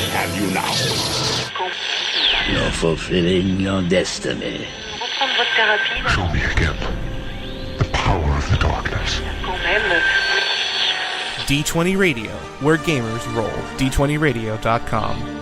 understand you now. You're fulfilling your destiny. Show me again the power of the darkness. D20 Radio, where gamers roll. D20radio.com.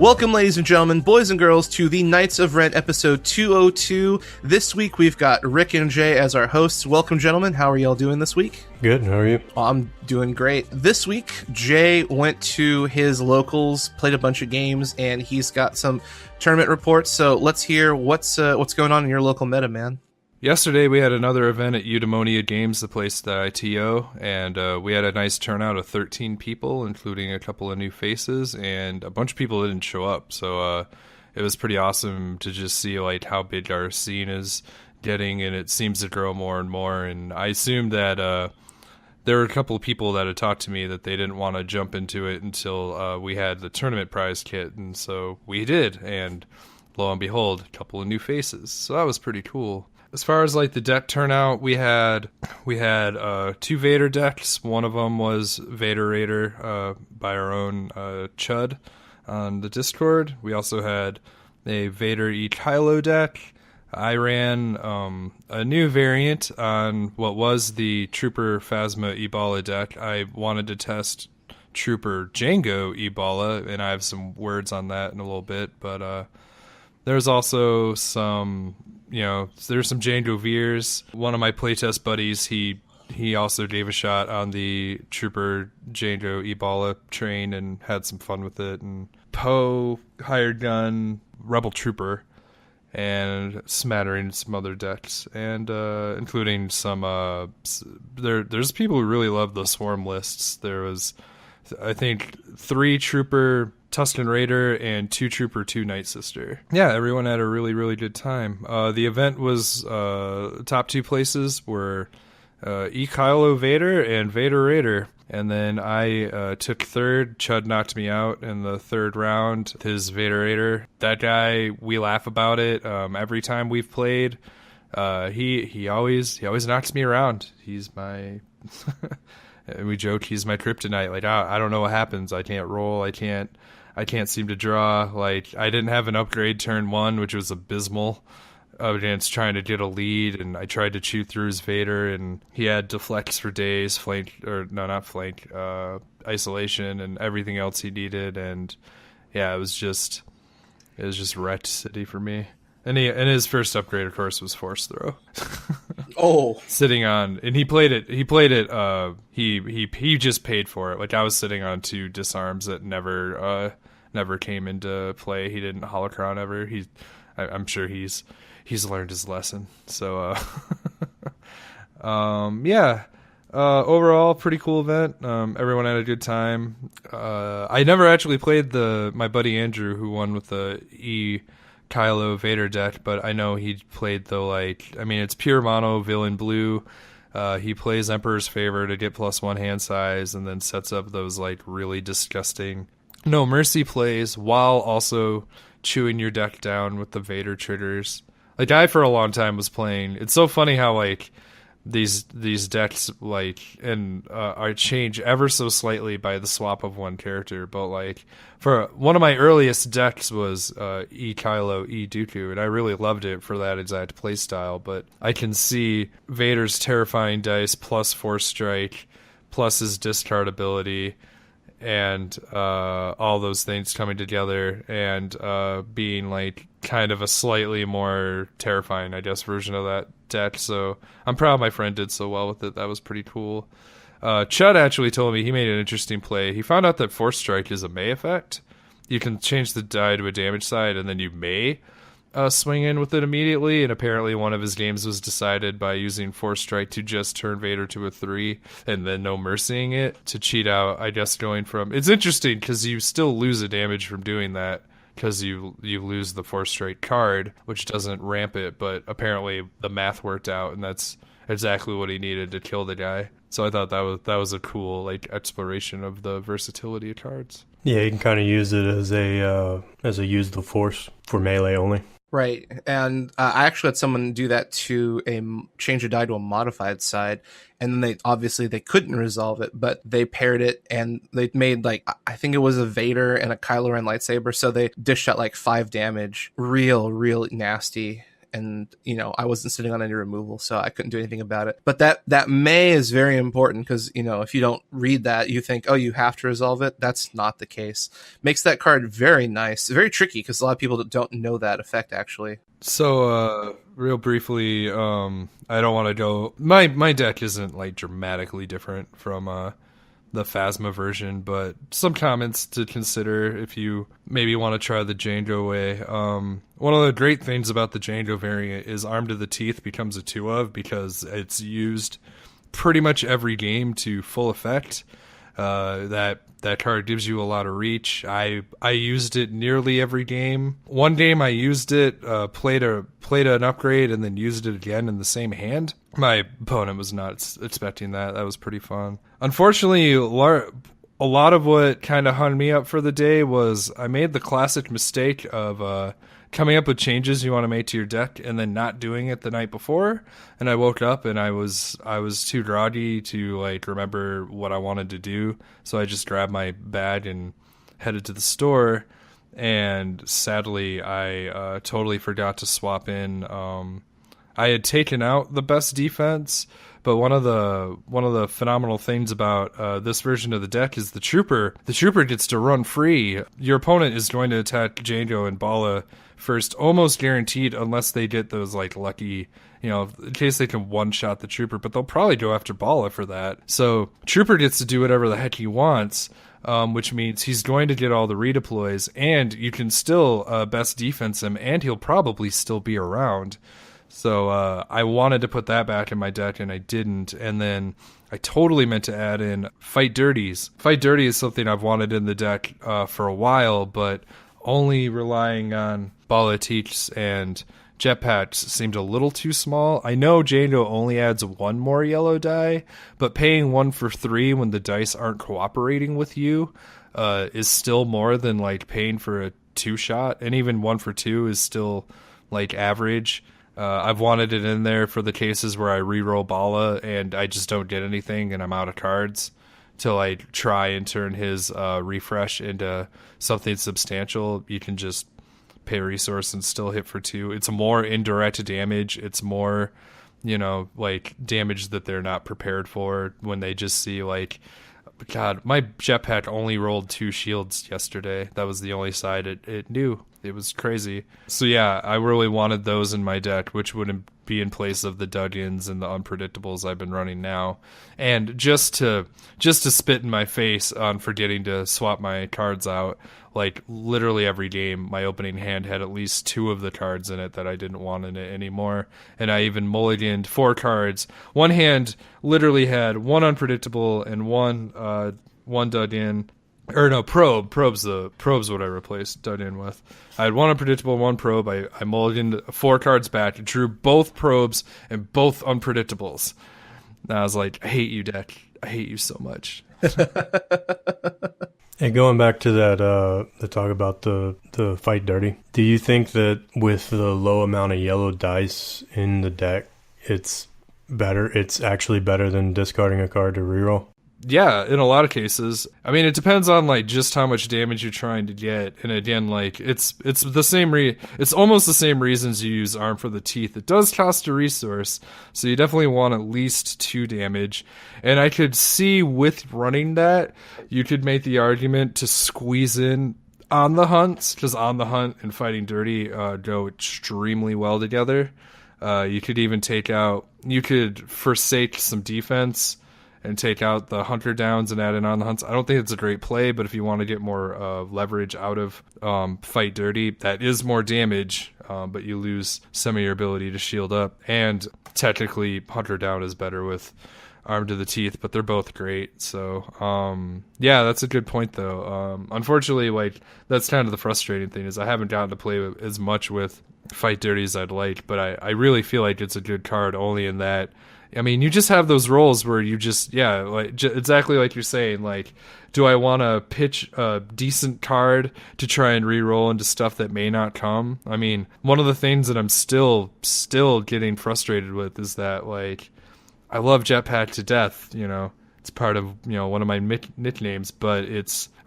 Welcome, ladies and gentlemen, boys and girls, to the Knights of Red episode 202. This week we've got Rick and Jay as our hosts. Welcome, gentlemen. How are y'all doing this week? Good. How are you? I'm doing great. This week, Jay went to his locals, played a bunch of games, and he's got some tournament reports. So let's hear what's going on in your local meta, man. Yesterday, we had another event at Eudaimonia Games, the place that I TO, and we had a nice turnout of 13 people, including a couple of new faces, and a bunch of people didn't show up, so it was pretty awesome to just see like how big our scene is getting, and it seems to grow more and more, and I assumed that there were a couple of people that had talked to me that they didn't want to jump into it until we had the tournament prize kit, and so we did, and lo and behold, a couple of new faces, so that was pretty cool. As far as like the deck turnout, we had two Vader decks. One of them was Vader Raider by our own Chud on the Discord. We also had a Vader E Kylo deck. I ran a new variant on what was the Trooper Phasma Ebala deck. I wanted to test Trooper Jango Ebala, and I have some words on that in a little bit. But there's also some... there's some Jango Veers. One of my playtest buddies, he also gave a shot on the Trooper Jango Ebala train and had some fun with it. And Poe, Hired Gun, Rebel Trooper, and smattering some other decks, and including some. There's people who really love the Swarm lists. There was, I think, 3 Trooper Tusken Raider and 2 Trooper, 2 Night Sister. Yeah, everyone had a really, really good time. The event was top 2 places were E Kylo Vader and Vader Raider. And then I took 3rd. Chud knocked me out in the 3rd round. His Vader Raider. That guy, we laugh about it every time we've played. He always knocks me around. He's my... And we joke he's my kryptonite. Like, I don't know what happens. I can't roll. I can't seem to draw. Like, I didn't have an upgrade turn 1, which was abysmal against trying to get a lead, and I tried to chew through his Vader, and he had deflects for days, isolation, and everything else he needed, and yeah, it was just wrecked city for me. And his first upgrade, of course, was Force Throw. Oh, sitting on, and he played it. He just paid for it. Like, I was sitting on 2 disarms that never came into play. He didn't holocron ever. I'm sure he's learned his lesson. So yeah. Overall, pretty cool event. Everyone had a good time. I never actually played my buddy Andrew, who won with the E Kylo Vader deck, but I know he played it's pure mono villain blue. He plays Emperor's Favor to get +1 hand size, and then sets up those really disgusting No Mercy plays while also chewing your deck down with the Vader triggers. Like, I for a long time was playing. It's so funny how these decks are change ever so slightly by the swap of one character, but for one of my earliest decks was E Kylo E Dooku, and I really loved it for that exact playstyle. But I can see Vader's terrifying dice plus Force Strike plus his discard ability and all those things coming together and being kind of a slightly more terrifying, I guess, version of that deck. So I'm proud my friend did so well with it. That was pretty cool. Chud actually told me he made an interesting play. He found out that Force Strike is a May effect. You can change the die to a damage side, and then you may swing in with it immediately. And apparently one of his games was decided by using Force Strike to just turn Vader to a 3 and then no mercying it to cheat out, I guess, going from... It's interesting because you still lose a damage from doing that because you lose the Force Strike card, which doesn't ramp it, but apparently the math worked out, and exactly what he needed to kill the guy. So I thought that was a cool like exploration of the versatility of cards. Yeah, you can kind of use it as a use the force for melee only. Right, and I actually had someone do that to change a die to a modified side, and then they couldn't resolve it, but they paired it and they made like I think it was a Vader and a Kylo Ren lightsaber, so they dished out like 5 damage, real nasty. And I wasn't sitting on any removal, so I couldn't do anything about it. But that may is very important because if you don't read that, you think, oh, you have to resolve it. That's not the case. Makes that card very nice, very tricky because a lot of people don't know that effect actually. So real briefly, I don't want to go. My deck isn't like dramatically different from the Phasma version, but some comments to consider if you maybe want to try the Django way. One of the great things about the Django variant is Arm to the Teeth becomes a 2-of because it's used pretty much every game to full effect. That card gives you a lot of reach. I used it nearly every game. One game I used it, played an upgrade, and then used it again in the same hand. My opponent was not expecting that. That was pretty fun. Unfortunately, a lot of what kind of hung me up for the day was I made the classic mistake of coming up with changes you want to make to your deck and then not doing it the night before. And I woke up and I was too groggy to like remember what I wanted to do. So I just grabbed my bag and headed to the store. And sadly, I totally forgot to swap in. I had taken out the best defense, but one of the phenomenal things about this version of the deck is the Trooper. The Trooper gets to run free. Your opponent is going to attack Django and Bala first, almost guaranteed, unless they get those like lucky, in case they can one-shot the Trooper, but they'll probably go after Bala for that. So Trooper gets to do whatever the heck he wants, which means he's going to get all the redeploys, and you can still best defense him, and he'll probably still be around. So I wanted to put that back in my deck, and I didn't. And then I totally meant to add in Fight Dirties. Fight Dirty is something I've wanted in the deck for a while, but only relying on Balatiques and Jetpacks seemed a little too small. I know Django only adds 1 more yellow die, but paying 1 for 3 when the dice aren't cooperating with you is still more than like paying for a 2-shot, and even 1 for 2 is still like average. I've wanted it in there for the cases where I reroll Bala and I just don't get anything and I'm out of cards till I try and turn his refresh into something substantial. You can just pay a resource and still hit for 2. It's more indirect damage. It's more, like damage that they're not prepared for when they just see like, God, my Jetpack only rolled 2 shields yesterday. That was the only side it knew. It was crazy. So yeah, I really wanted those in my deck, which would be in place of the Duggins and the Unpredictables I've been running now. And just to spit in my face on forgetting to swap my cards out, like literally every game, my opening hand had at least 2 of the cards in it that I didn't want in it anymore. And I even mulliganed 4 cards. One hand literally had 1 Unpredictable and one Duggin. Or no, Probe's what I replaced Duggin with. I had 1 Unpredictable, 1 Probe. I mulliganed 4 cards back, drew both Probes and both Unpredictables. And I was like, I hate you, deck. I hate you so much. Hey, going back to that, the talk about the Fight Dirty, do you think that with the low amount of yellow dice in the deck, it's actually better than discarding a card to reroll? Yeah, in a lot of cases. I mean, it depends on like just how much damage you're trying to get. And again, like it's the same it's almost the same reasons you use Arm for the Teeth. It does cost a resource, so you definitely want at least 2 damage. And I could see with running that, you could make the argument to squeeze in On the Hunt, because On the Hunt and Fighting Dirty go extremely well together. You could forsake some defense and take out the Hunter Downs and add in On the Hunts. I don't think it's a great play, but if you want to get more leverage out of Fight Dirty, that is more damage, but you lose some of your ability to shield up. And technically, Hunter Down is better with Arm to the Teeth, but they're both great. So, yeah, that's a good point, though. Unfortunately, like that's kind of the frustrating thing is I haven't gotten to play as much with Fight Dirty as I'd like, but I really feel like it's a good card only in that I mean, you just have those rolls where you just, like exactly like you're saying, like, do I want to pitch a decent card to try and re-roll into stuff that may not come? I mean, one of the things that I'm still getting frustrated with is that, like, I love Jetpack to death, you know. It's part of, you know, one of my nicknames, but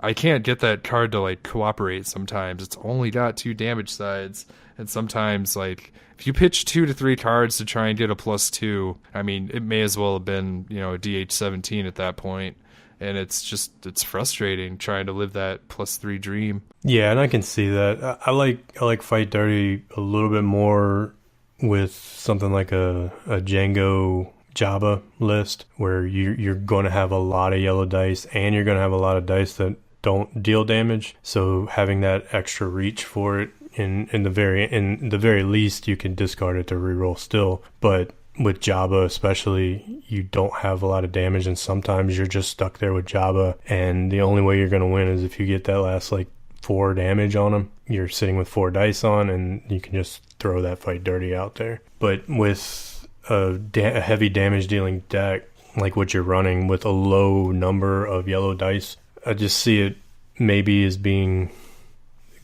I can't get that card to, like, cooperate sometimes. It's only got 2 damage sides, and sometimes, like, if you pitch 2 to 3 cards to try and get a +2, I mean, it may as well have been, you know, a DH17 at that point. And it's frustrating trying to live that +3 dream. Yeah, and I can see that. I like Fight Dirty a little bit more with something like a Django Jabba list, where you're going to have a lot of yellow dice and you're going to have a lot of dice that don't deal damage. So having that extra reach for it, in the very least, you can discard it to reroll still, but with Jabba especially, you don't have a lot of damage, and sometimes you're just stuck there with Jabba, and the only way you're going to win is if you get that last, like, 4 damage on him. You're sitting with 4 dice on, and you can just throw that Fight Dirty out there. But with a heavy damage dealing deck, like what you're running with a low number of yellow dice, I just see it maybe as being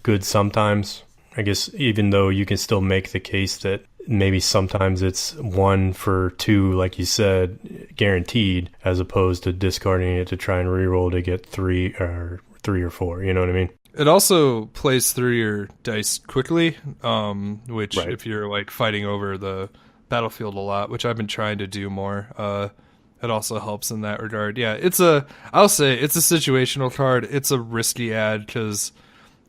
good sometimes. I guess even though you can still make the case that maybe sometimes it's 1 for 2, like you said, guaranteed, as opposed to discarding it to try and reroll to get 3 or 4. You know what I mean? It also plays through your dice quickly, which Right. If you're like fighting over the battlefield a lot, which I've been trying to do more, it also helps in that regard. Yeah, I'll say it's a situational card. It's a risky ad because,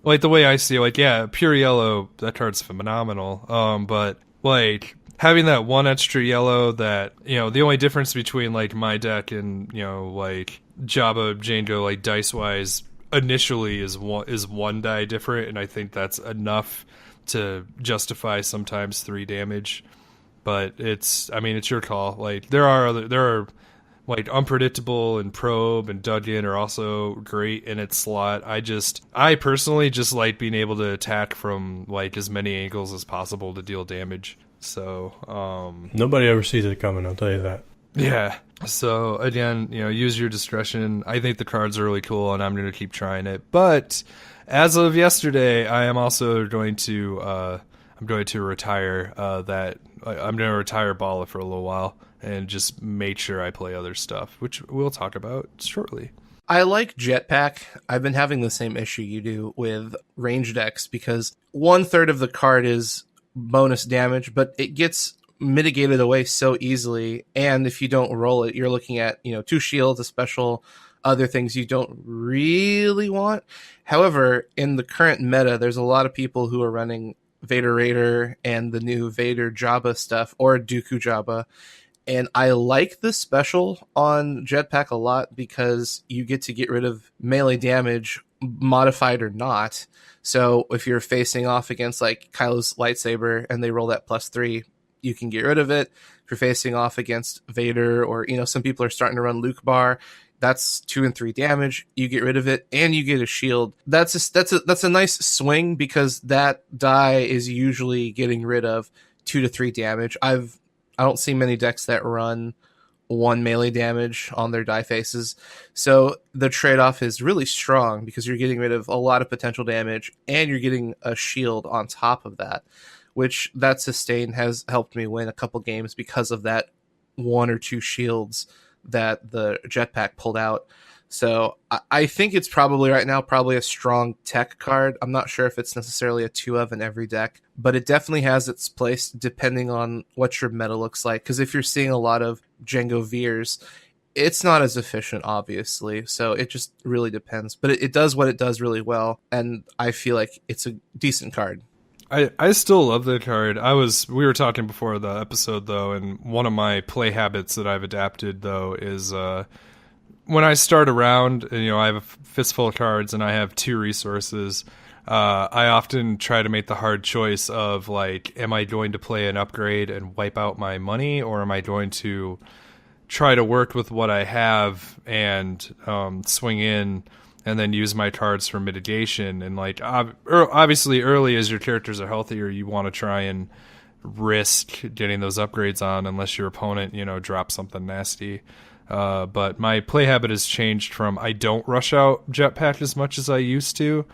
like, the way I see it, like, yeah, pure yellow, that card's phenomenal. But like having that 1 extra yellow that, you know, the only difference between like my deck and, you know, like Jabba Django, like dice wise, initially is 1 die different, and I think that's enough to justify sometimes 3 damage. But it's your call. Like there are like Unpredictable and Probe and Dug-In are also great in its slot. I personally just like being able to attack from like as many angles as possible to deal damage. So Nobody ever sees it coming, I'll tell you that. yeah. So again, you know, use your discretion. I think the card's are really cool, and I'm going to keep trying it. But as of yesterday, I am also going to retire that. I'm going to retire Bala for a little while and just make sure I play other stuff, which we'll talk about shortly. I like Jetpack. I've been having the same issue you do with range decks because 1/3 of the card is bonus damage, but it gets mitigated away so easily. And if you don't roll it, you're looking at, you know, 2 shields, a special, other things you don't really want. However, in the current meta, there's a lot of people who are running Vader Raider and the new Vader Jabba stuff, or Dooku Jabba. And I like the special on Jetpack a lot because you get to get rid of melee damage, modified or not. So if you're facing off against like Kylo's lightsaber and they roll that +3, you can get rid of it. If you're facing off against Vader, or, you know, some people are starting to run Luke Bar, that's 2 and 3 damage. You get rid of it, and you get a shield. That's a nice swing because that die is usually getting rid of 2 to 3 damage. I don't see many decks that run 1 melee damage on their die faces. So the trade-off is really strong because you're getting rid of a lot of potential damage and you're getting a shield on top of that, which that sustain has helped me win a couple games because of that 1 or 2 shields that the Jetpack pulled out. So I think it's probably right now a strong tech card. I'm not sure if it's necessarily a 2 of in every deck, but it definitely has its place depending on what your meta looks like. Because if you're seeing a lot of Django Veers, it's not as efficient, obviously. So it just really depends. But it does what it does really well, and I feel like it's a decent card. I still love the card. We were talking before the episode though, and one of my play habits that I've adapted though is when I start a round, and, you know, I have a fistful of cards and I have 2 resources, I often try to make the hard choice of like, am I going to play an upgrade and wipe out my money, or am I going to try to work with what I have and swing in and then use my cards for mitigation? And like obviously early as your characters are healthier, you want to try and risk getting those upgrades on unless your opponent, drops something nasty. But my play habit has changed from I don't rush out Jetpack as much as I used to.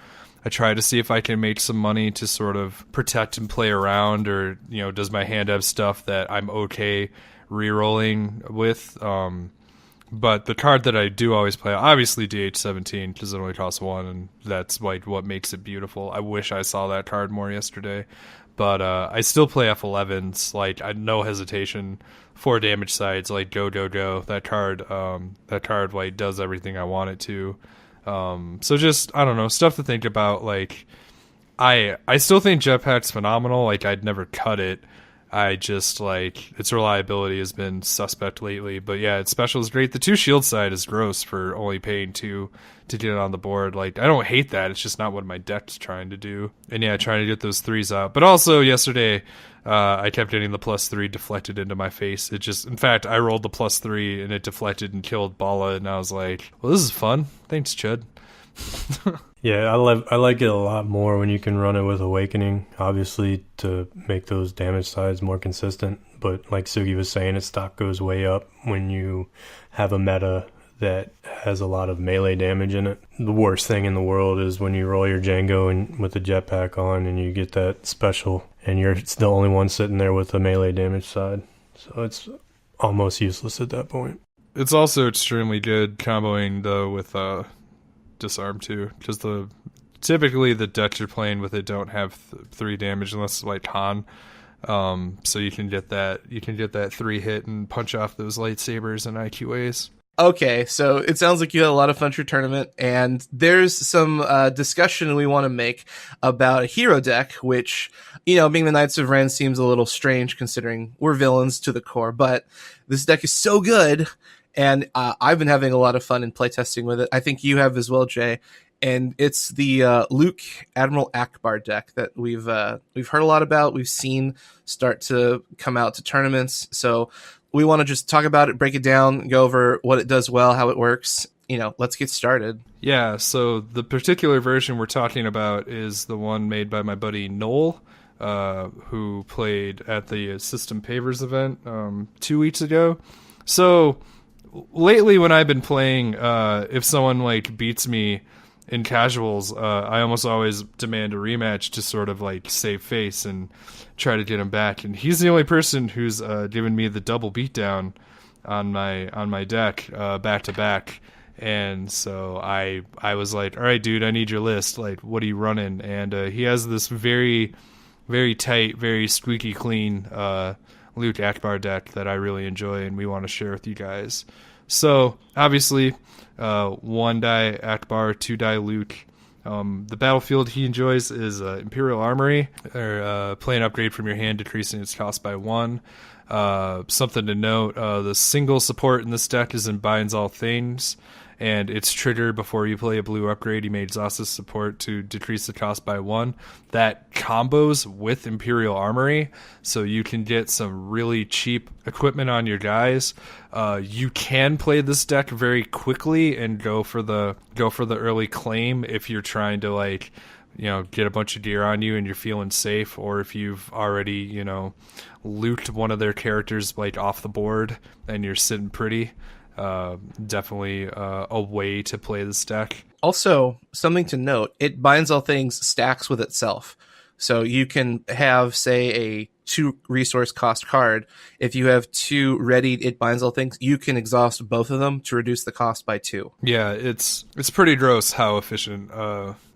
I try to see if I can make some money to sort of protect and play around, or, does my hand have stuff that I'm okay re-rolling with. But the card that I do always play, obviously DH17, because it only costs 1, and that's like what makes it beautiful. I wish I saw that card more yesterday. But I still play F11s, like, no hesitation. 4 damage sides, like, go. That card, like, does everything I want it to. So just, I don't know, stuff to think about. Like, I still think Jetpack's phenomenal. Like, I'd never cut it. I just, like, its reliability has been suspect lately. But yeah, its special is great. The 2 shield side is gross for only paying 2 to get it on the board. Like, I don't hate that. It's just not what my deck's trying to do. And yeah, trying to get those 3s out. But also, yesterday, I kept getting the +3 deflected into my face. It just, in fact, I rolled the +3 and it deflected and killed Bala. And I was like, well, this is fun. Thanks, Chud. Yeah, I like it a lot more when you can run it with Awakening, obviously, to make those damage sides more consistent. But like Sugi was saying, its stock goes way up when you have a meta that has a lot of melee damage in it. The worst thing in the world is when you roll your Django and with the Jetpack on and you get that special and you're the only one sitting there with the melee damage side. So it's almost useless at that point. It's also extremely good comboing, though, with Disarm too, because typically the decks you're playing with it don't have 3 damage unless like Han, so you can get that 3 hit and punch off those lightsabers and IQAs. Okay, so it sounds like you had a lot of fun at your tournament, and there's some discussion we want to make about a hero deck, which, being the Knights of Ren seems a little strange considering we're villains to the core, but this deck is so good. And I've been having a lot of fun in playtesting with it. I think you have as well, Jay. And it's the Luke Admiral Ackbar deck that we've heard a lot about. We've seen start to come out to tournaments. So we want to just talk about it, break it down, go over what it does well, how it works. Let's get started. Yeah, so the particular version we're talking about is the one made by my buddy Noel, who played at the System Pavers event 2 weeks ago. So lately, when I've been playing, if someone like beats me in casuals, I almost always demand a rematch to sort of like save face and try to get him back. And he's the only person who's given me the double beatdown on my deck back to back. And so I was like, all right, dude, I need your list. Like, what are you running? And he has this very, very tight, very squeaky clean Luke Ackbar deck that I really enjoy and we want to share with you guys. So obviously, 1 die Ackbar, 2 die Luke. The battlefield he enjoys is Imperial Armory, or play an upgrade from your hand, decreasing its cost by 1. Something to note: the single support in this deck is in Binds All Things, and it's triggered before you play a blue upgrade. You may exhaust this support to decrease the cost by 1. That combos with Imperial Armory, so you can get some really cheap equipment on your guys. You can play this deck very quickly and go for the early claim if you're trying to get a bunch of gear on you and you're feeling safe, or if you've already looped one of their characters like off the board and you're sitting pretty. Definitely a way to play this deck. Also, something to note, it Binds All Things stacks with itself. So you can have, say, a 2 resource cost card. If you have 2 readied It Binds All Things, you can exhaust both of them to reduce the cost by 2. Yeah, it's pretty gross how efficient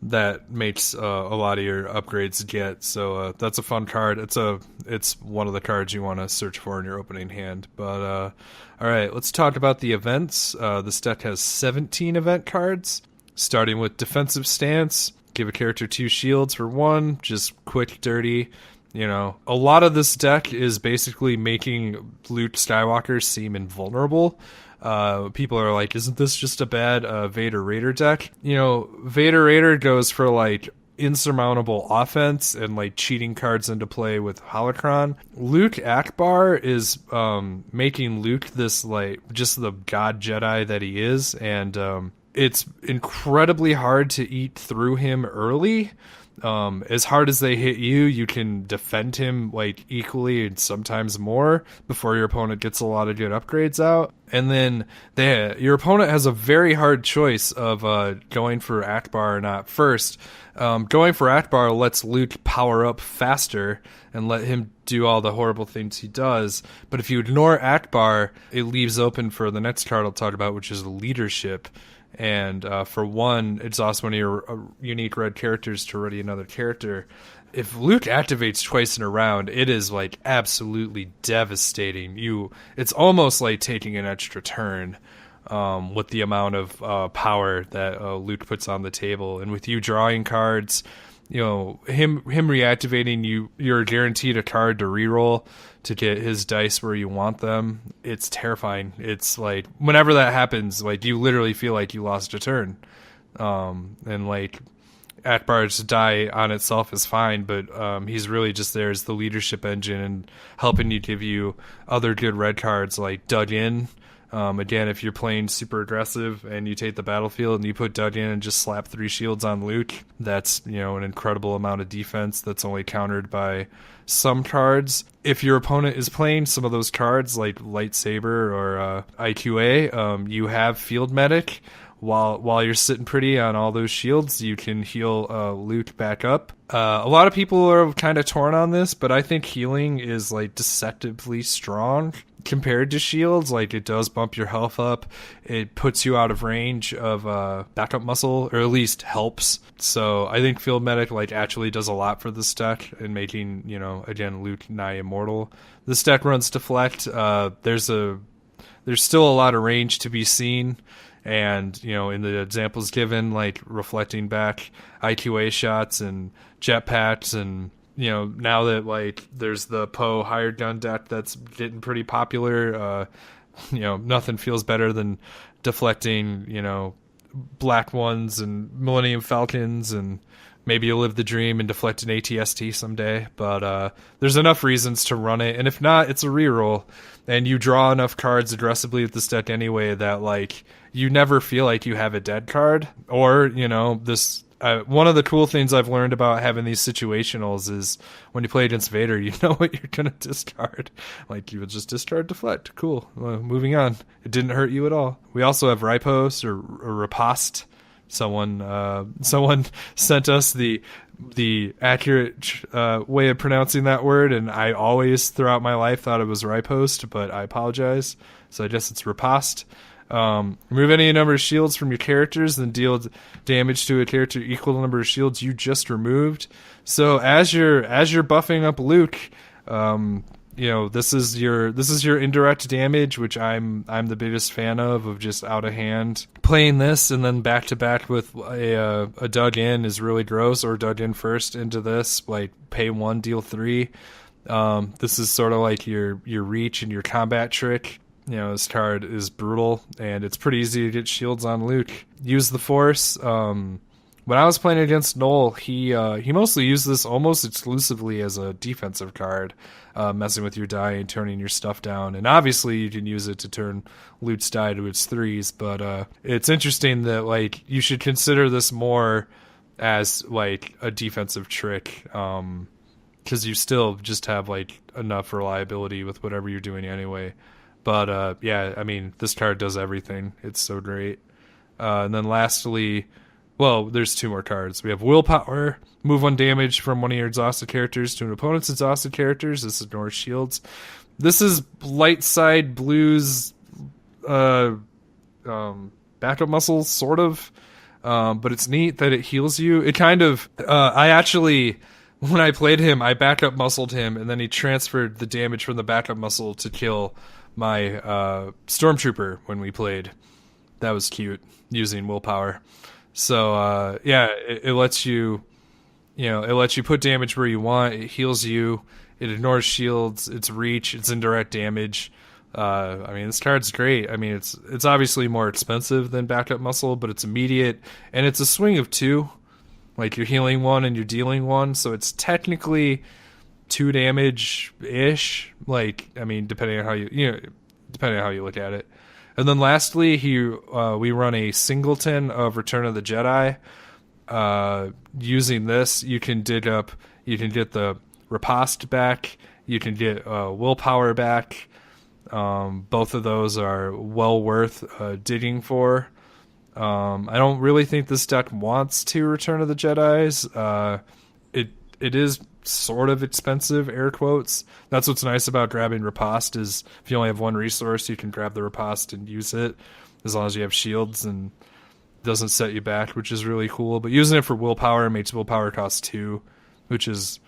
that makes a lot of your upgrades get. So that's a fun card. It's one of the cards you want to search for in your opening hand. But all right, let's talk about the events. This deck has 17 event cards, starting with Defensive Stance. Give a character 2 shields for 1, just quick, dirty. A lot of this deck is basically making Luke Skywalker seem invulnerable. People are like, isn't this just a bad Vader Raider deck? Vader Raider goes for like insurmountable offense and like cheating cards into play with Holocron. Luke Ackbar is making Luke this like just the god Jedi that he is, and it's incredibly hard to eat through him early. As hard as they hit you, you can defend him like equally and sometimes more before your opponent gets a lot of good upgrades out. And then your opponent has a very hard choice of going for Ackbar or not. First, going for Ackbar lets Luke power up faster and let him do all the horrible things he does. But if you ignore Ackbar, it leaves open for the next card I'll talk about, which is leadership. And for one, it's also one of your unique red characters to ready another character. If Luke activates twice in a round, it is like absolutely devastating. It's almost like taking an extra turn with the amount of power that Luke puts on the table. And with you drawing cards, him reactivating, you're guaranteed a card to reroll to get his dice where you want them. It's terrifying. It's like whenever that happens, like you literally feel like you lost a turn. And like Ackbar's die on itself is fine, but he's really just there as the leadership engine and helping you give you other good red cards like Dug In. Again, if you're playing super aggressive and you take the battlefield and you put Dug In and just slap 3 shields on Luke, that's an incredible amount of defense that's only countered by some cards. If your opponent is playing some of those cards like Lightsaber or IQA, you have Field Medic. While you're sitting pretty on all those shields, you can heal Luke back up. A lot of people are kind of torn on this, but I think healing is like deceptively strong compared to shields. Like it does bump your health up. It puts you out of range of backup muscle, or at least helps. So I think Field Medic like actually does a lot for this deck in making, again, Luke nigh immortal. This deck runs Deflect. There's still a lot of range to be seen. And, in the examples given, like reflecting back IQA shots and jetpacks and, now that like there's the Poe hired gun deck that's getting pretty popular, nothing feels better than deflecting, Black Ones and Millennium Falcons, and maybe you'll live the dream and deflect an ATST someday. But there's enough reasons to run it. And if not, it's a reroll. And you draw enough cards aggressively with this deck anyway that like you never feel like you have a dead card. Or, this one of the cool things I've learned about having these situationals is when you play against Vader, you know what you're going to discard. Like you would just discard Deflect. Cool. Moving on. It didn't hurt you at all. We also have Riposte or Riposte. Someone sent us the accurate way of pronouncing that word, and I always throughout my life thought it was Riposte, but I apologize. So I guess it's Riposte. Remove any number of shields from your characters, then deal damage to a character equal to the number of shields you just removed. So as you're buffing up Luke, this is your indirect damage, which I'm the biggest fan of just out of hand. Playing this and then back to back with a Dug In is really gross, or Dug In first into this, like pay 1, deal 3. This is sort of like your reach and your combat trick. This card is brutal, and it's pretty easy to get shields on Luke. Use the Force. When I was playing against Noel, he mostly used this almost exclusively as a defensive card, messing with your die and turning your stuff down. And obviously, you can use it to turn Luke's die to its 3s. But it's interesting that like you should consider this more as like a defensive trick, because you still just have like enough reliability with whatever you're doing anyway. But this card does everything. It's so great. And then lastly, well, there's 2 more cards. We have Willpower. Move 1 damage from one of your exhausted characters to an opponent's exhausted characters. This ignores shields. This is light side blues backup muscle, sort of. But it's neat that it heals you. It kind of... when I played him, I backup muscled him, and then he transferred the damage from the backup muscle to kill my Stormtrooper when we played. That was cute, using Willpower. So it lets you, it lets you put damage where you want. It heals you. It ignores shields. It's reach. It's indirect damage. This card's great. It's obviously more expensive than backup muscle, but it's immediate, and it's a swing of 2. Like you're healing 1 and you're dealing 1, so it's technically 2 damage ish. Like depending on how you look at it. And then lastly, we run a singleton of Return of the Jedi. using this, you can get the riposte back, you can get willpower back. Both of those are well worth digging for. I don't really think this deck wants to Return of the Jedis. It is sort of expensive, air quotes. That's what's nice about grabbing riposte, is if you only have one resource, you can grab the riposte and use it as long as you have shields and it doesn't set you back, which is really cool. But using it for willpower makes willpower cost 2, which is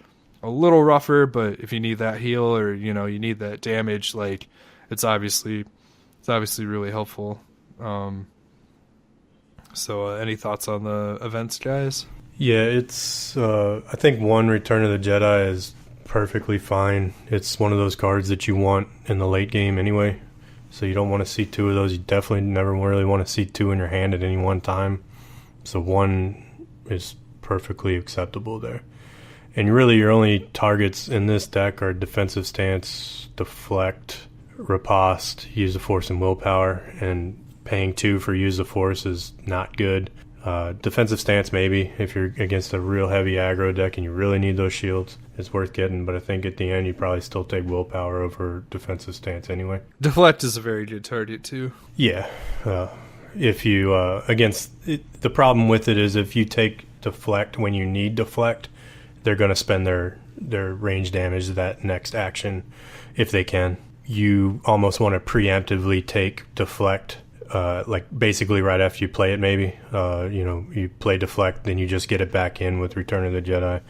a little rougher, but if you need that heal or you need that damage, like it's obviously really helpful. So any thoughts on the events, guys? Yeah, it's I think one Return of the Jedi is perfectly fine. It's one of those cards that you want in the late game anyway, so you don't want to see 2 of those. You definitely never really want to see 2 in your hand at any one time, so 1 is perfectly acceptable there. And really your only targets in this deck are defensive stance, deflect, riposte, use the force and willpower, and paying 2 for use the force is not good. Defensive stance maybe, if you're against a real heavy aggro deck and you really need those shields, it's worth getting, but I think at the end you probably still take willpower over defensive stance anyway. Deflect is a very good target too. Yeah, if you the problem with it is if you take deflect when you need deflect, they're going to spend their range damage that next action if they can. You almost want to preemptively take deflect, like basically right after you play it maybe. You play deflect, then you just get it back in with Return of the Jedi,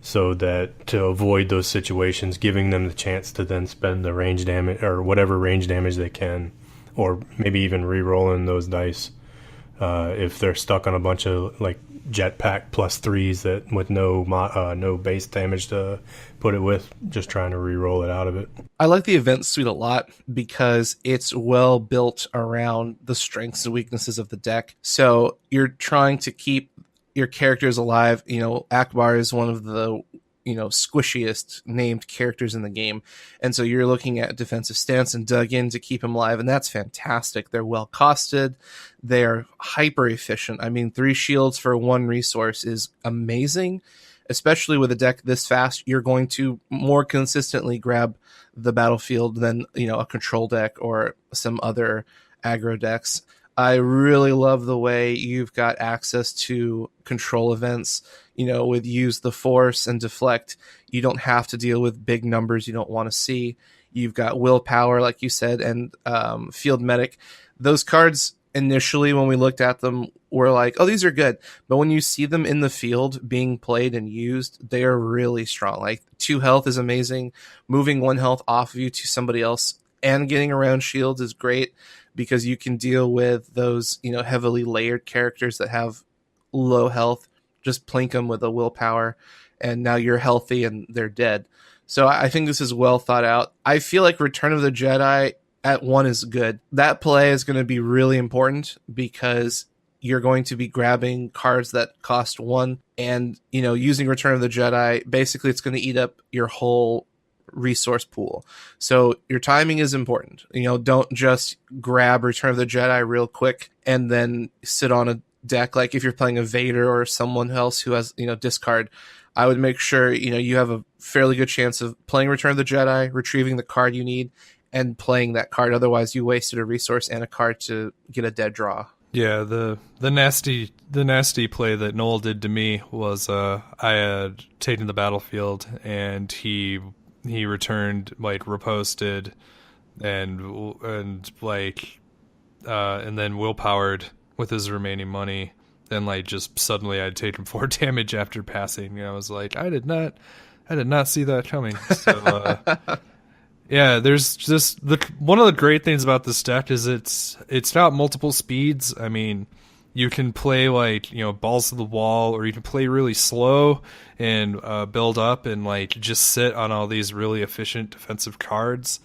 so that to avoid those situations, giving them the chance to then spend the range damage or whatever range damage they can, or maybe even re-rolling those dice if they're stuck on a bunch of like Jetpack +3s that with no base damage to put it with, just trying to re-roll it out of it. I like the event suite a lot because it's well built around the strengths and weaknesses of the deck. So you're trying to keep your characters alive. Ackbar is one of the squishiest named characters in the game, and so you're looking at defensive stance and dug in to keep him alive, and that's fantastic. They're well costed, they're hyper efficient. I mean, 3 shields for 1 resource is amazing, especially with a deck this fast. You're going to more consistently grab the battlefield than a control deck or some other aggro decks. I really love the way you've got access to control events, with use the force and deflect. You don't have to deal with big numbers you don't want to see. You've got willpower, like you said, and field medic. Those cards initially, when we looked at them, were like, oh, these are good. But when you see them in the field being played and used, they are really strong. Like 2 health is amazing. Moving 1 health off of you to somebody else and getting around shields is great, because you can deal with those, heavily layered characters that have low health. Just plink them with a willpower, and now you're healthy and they're dead. So I think this is well thought out. I feel like Return of the Jedi at 1 is good. That play is going to be really important because you're going to be grabbing cards that cost 1, and, using Return of the Jedi, basically it's going to eat up your whole resource pool. So your timing is important. Don't just grab Return of the Jedi real quick and then sit on a deck. Like if you're playing a Vader or someone else who has discard, I would make sure you have a fairly good chance of playing Return of the Jedi, retrieving the card you need, and playing that card. Otherwise you wasted a resource and a card to get a dead draw. Yeah, the nasty play that Noel did to me was I had taken the battlefield and he returned, like, riposted and then willpowered with his remaining money, and like just suddenly I'd taken 4 damage after passing. I was like, I did not see that coming. So yeah, there's just one of the great things about this deck is it's got multiple speeds. I mean, you can play like balls to the wall, or you can play really slow and build up and like just sit on all these really efficient defensive cards.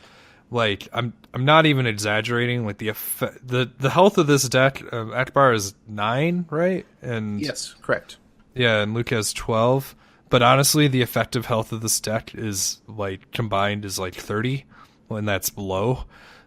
Like I'm not even exaggerating. Like the health of this deck, Ackbar is 9, right? And yes, correct. Yeah, and Luke has 12. But honestly, the effective health of this deck is like combined is like 30, and that's low.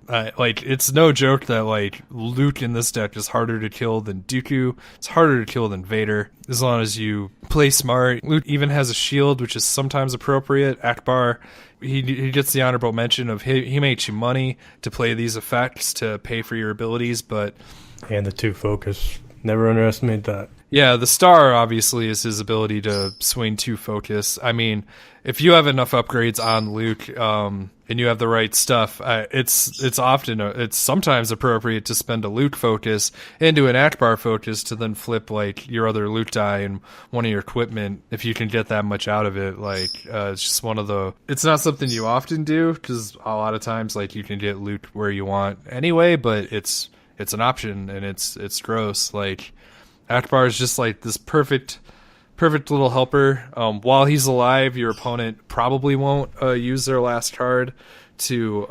Like, it's no joke that, like, Luke in this deck is harder to kill than Dooku. It's harder to kill than Vader, as long as you play smart. Luke even has a shield, which is sometimes appropriate. Ackbar, he gets the honorable mention of he makes you money to play these effects to pay for your abilities, but... And the 2 focus. Never underestimate that. Yeah, the star obviously is his ability to swing 2 focus. I mean, if you have enough upgrades on Luke, and you have the right stuff, it's sometimes appropriate to spend a Luke focus into an Ackbar focus to then flip like your other Luke die and one of your equipment if you can get that much out of it. Like, it's just it's not something you often do, because a lot of times like you can get Luke where you want anyway, but it's an option, and it's gross. Like, Ackbar is just like this perfect little helper. While he's alive, your opponent probably won't use their last card to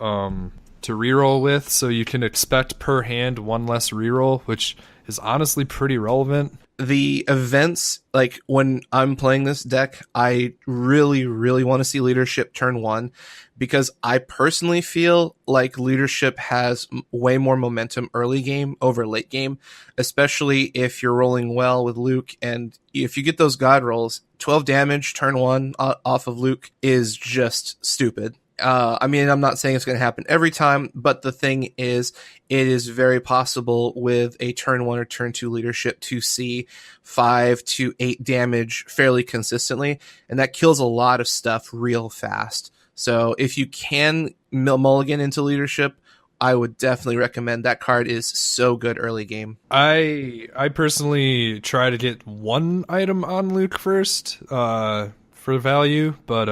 reroll with, so you can expect per hand 1 less reroll, which is honestly pretty relevant. The events, like when I'm playing this deck, I really, really want to see leadership turn 1, because I personally feel like leadership has way more momentum early game over late game, especially if you're rolling well with Luke. And if you get those god rolls, 12 damage turn 1 off of Luke is just stupid. I mean, I'm not saying it's going to happen every time, but the thing is, it is very possible with a turn 1 or turn 2 leadership to see 5 to 8 damage fairly consistently, and that kills a lot of stuff real fast. So if you can mulligan into leadership, I would definitely recommend. That card is so good early game. I personally try to get 1 item on Luke first for value, but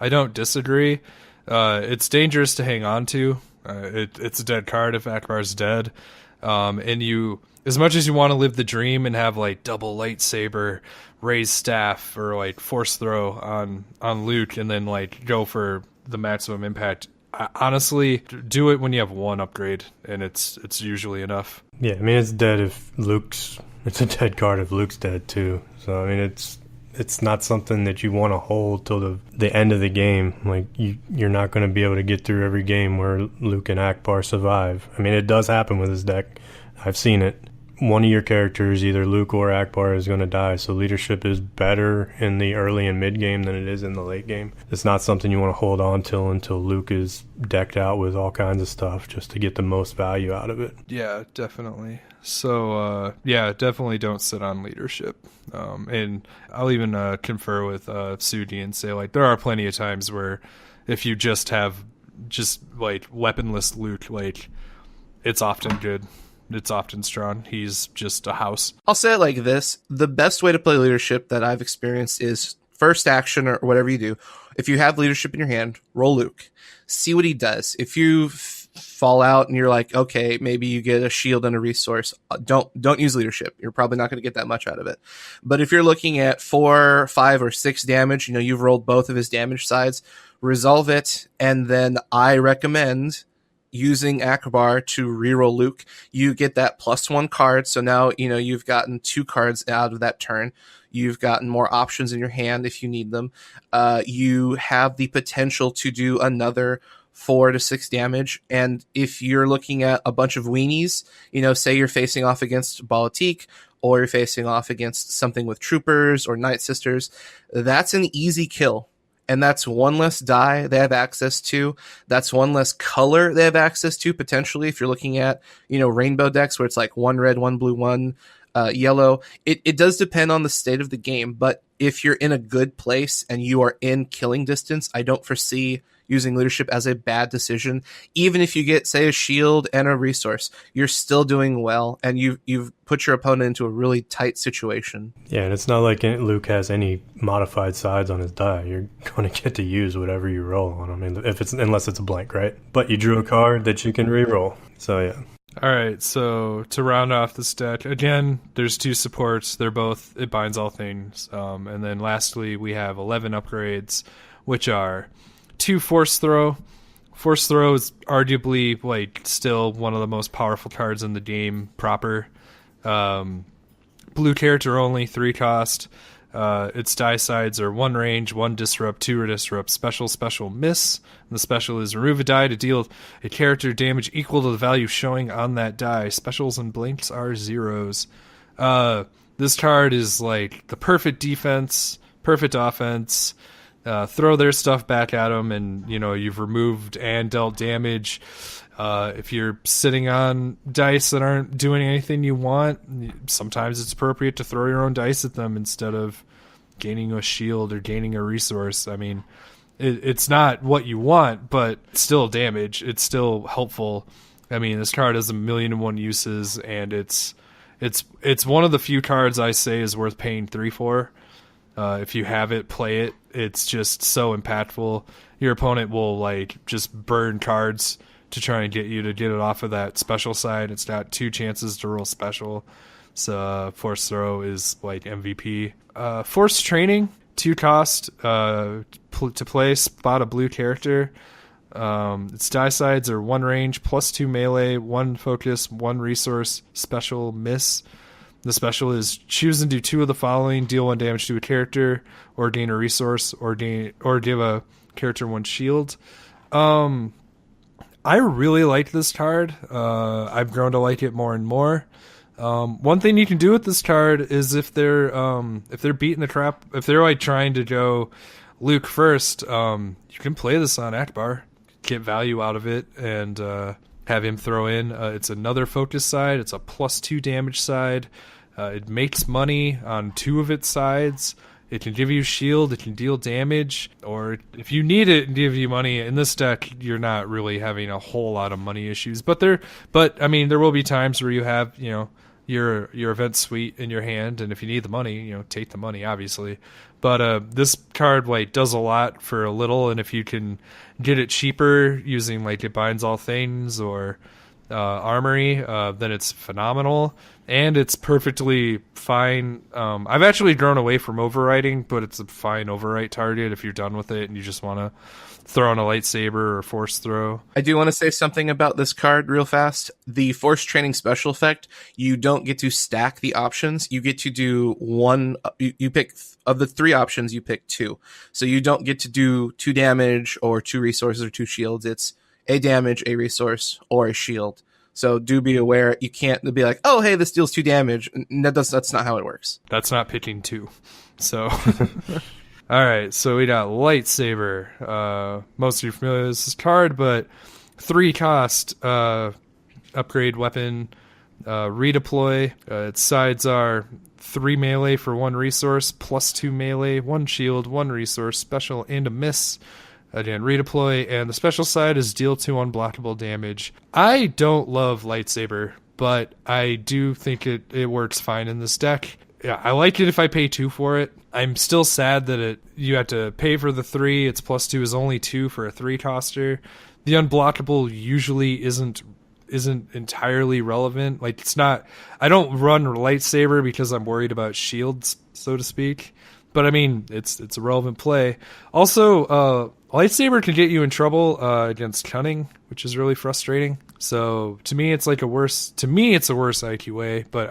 I don't disagree. It's dangerous to hang on to. It's a dead card if Ackbar's dead. And you, as much as you want to live the dream and have like double lightsaber, raise staff, or like force throw on Luke, and then like go for the maximum impact, honestly, do it when you have 1 upgrade, and it's usually enough. Yeah, I mean, it's dead if Luke's... It's a dead card if Luke's dead, too. So, I mean, it's not something that you want to hold till the end of the game. Like, you're not going to be able to get through every game where Luke and Ackbar survive. I mean, it does happen with this deck. I've seen it. One of your characters, either Luke or Ackbar, is going to die, so leadership is better in the early and mid game than it is in the late game. It's not something you want to hold on to until Luke is decked out with all kinds of stuff, just to get the most value out of it. Yeah, definitely. So, yeah, definitely don't sit on leadership. And I'll even confer with Sudi and say, like, there are plenty of times where if you just have like weaponless Luke, like, it's often good. It's often strong. He's just a house. I'll say it like this. The best way to play leadership that I've experienced is first action or whatever you do. If you have leadership in your hand, roll Luke. See what he does. If you fall out and you're like, okay, maybe you get a shield and a resource, don't use leadership. You're probably not going to get that much out of it. But if you're looking at 4, 5, or 6 damage, you've rolled both of his damage sides, resolve it, and then I recommend using Ackbar to reroll Luke. You get that +1 card, so now you've gotten 2 cards out of that turn. You've gotten more options in your hand if you need them. You have the potential to do another 4 to 6 damage, and if you're looking at a bunch of weenies, say you're facing off against Balatik, or you're facing off against something with troopers or Night Sisters, that's an easy kill. And that's 1 less die they have access to. That's 1 less color they have access to, potentially, if you're looking at, rainbow decks where it's like 1 red, 1 blue, 1 yellow. It does depend on the state of the game, but if you're in a good place and you are in killing distance, I don't foresee using leadership as a bad decision. Even if you get, say, a shield and a resource, you're still doing well, and you've put your opponent into a really tight situation. Yeah, and it's not like Luke has any modified sides on his die. You're going to get to use whatever you roll on him, unless it's a blank, right? But you drew a card that you can re-roll. So, yeah. All right, so to round off this deck, again, there's 2 supports. They're both It Binds All Things. And then lastly, we have 11 upgrades, which are 2 Force Throw. Force Throw is arguably still one of the most powerful cards in the game proper. Blue character only, 3 cost. Its die sides are 1 range, 1 disrupt, 2 disrupt, special, miss. And the special is remove a die to deal a character damage equal to the value showing on that die. Specials and blinks are zeros. This card is like the perfect defense, perfect offense. Throw their stuff back at them, and you've removed and dealt damage. If you're sitting on dice that aren't doing anything you want, sometimes it's appropriate to throw your own dice at them instead of gaining a shield or gaining a resource. I mean, it's not what you want, but it's still damage. It's still helpful. I mean, this card has 1,000,001 uses, and it's one of the few cards I say is worth paying 3 for. If you have it, play it. It's just so impactful. Your opponent will just burn cards to try and get you to get it off of that special side. It's got 2 chances to roll special. So Force Throw is MVP. Force Training, 2 cost to play, spot a blue character. Its die sides are 1 range, +2 melee, 1 focus, 1 resource, special, miss. The special is choose and do 2 of the following: deal 1 damage to a character, or gain a resource, or give a character 1 shield. I really like this card. I've grown to like it more and more. One thing you can do with this card is if they're beating the crap, if they're trying to go Luke first, you can play this on Ackbar, get value out of it, and have him throw in. It's another focus side. It's a +2 damage side. It makes money on 2 of its sides. It can give you shield, it can deal damage, or if you need it and give you money. In this deck, you're not really having a whole lot of money issues. But I mean, there will be times where you have, your event suite in your hand, and if you need the money, take the money, obviously. But this card does a lot for a little, and if you can get it cheaper using it binds all things or armory, then it's phenomenal. And it's perfectly fine. I've actually grown away from overwriting, but it's a fine overwrite target if you're done with it and you just want to throw in a lightsaber or force throw. I do want to say something about this card real fast. The Force Training special effect, you don't get to stack the options. You get to do one. You pick, of the 3 options, you pick 2. So you don't get to do 2 damage or 2 resources or 2 shields. It's a damage, a resource, or a shield. So do be aware. You can't be like, oh, hey, this deals 2 damage. That's not how it works. That's not picking 2. So, all right. So we got lightsaber. Most of you are familiar with this card, but 3 cost, upgrade weapon, redeploy. Its sides are 3 melee for 1 resource, +2 melee, 1 shield, 1 resource, special, and a miss. Again, redeploy, and the special side is deal 2 unblockable damage. I don't love lightsaber, but I do think it works fine in this deck. Yeah, I like it if I pay 2 for it. I'm still sad that you have to pay for the 3. Its +2 is only 2 for a 3 coster. The unblockable usually isn't entirely relevant. It's not. I don't run lightsaber because I'm worried about shields, so to speak. But I mean, it's a relevant play. Also, lightsaber can get you in trouble against cunning, which is really frustrating. So to me, it's a worse IQA. But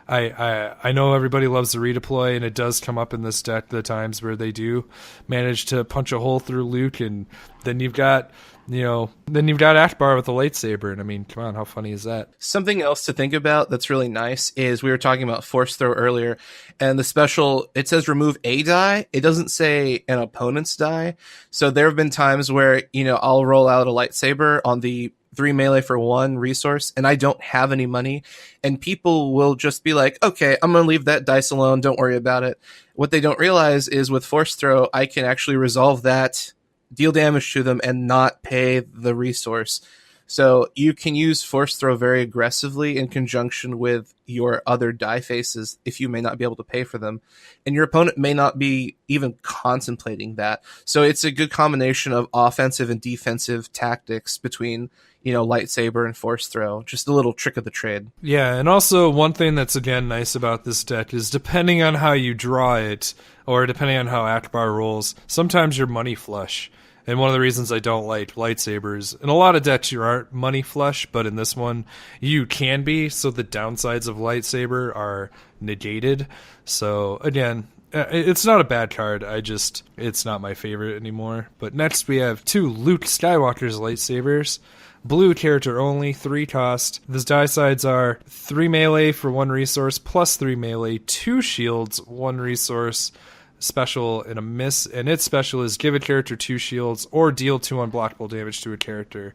I know everybody loves the redeploy, and it does come up in this deck the times where they do manage to punch a hole through Luke, and then you've got Ackbar with the lightsaber, and I mean, come on, how funny is that? Something else to think about that's really nice is we were talking about Force Throw earlier, and the special, it says remove a die. It doesn't say an opponent's die. So there have been times where, I'll roll out a lightsaber on the 3 melee for 1 resource, and I don't have any money, and people will just be like, okay, I'm going to leave that dice alone. Don't worry about it. What they don't realize is with Force Throw, I can actually resolve that, deal damage to them, and not pay the resource. So you can use Force Throw very aggressively in conjunction with your other die faces if you may not be able to pay for them. And your opponent may not be even contemplating that. So it's a good combination of offensive and defensive tactics between, lightsaber and Force Throw. Just a little trick of the trade. Yeah, and also one thing that's, again, nice about this deck is depending on how you draw it, or depending on how Ackbar rolls, sometimes you're money flush. And one of the reasons I don't like lightsabers, in a lot of decks you aren't money flush, but in this one you can be, so the downsides of lightsaber are negated. So again, it's not a bad card. It's not my favorite anymore. But next we have 2 Luke Skywalker's lightsabers. Blue character only, 3 cost. These die sides are 3 melee for 1 resource, plus 3 melee, 2 shields, 1 resource, special, and a miss. And its special is give a character 2 shields or deal 2 unblockable damage to a character.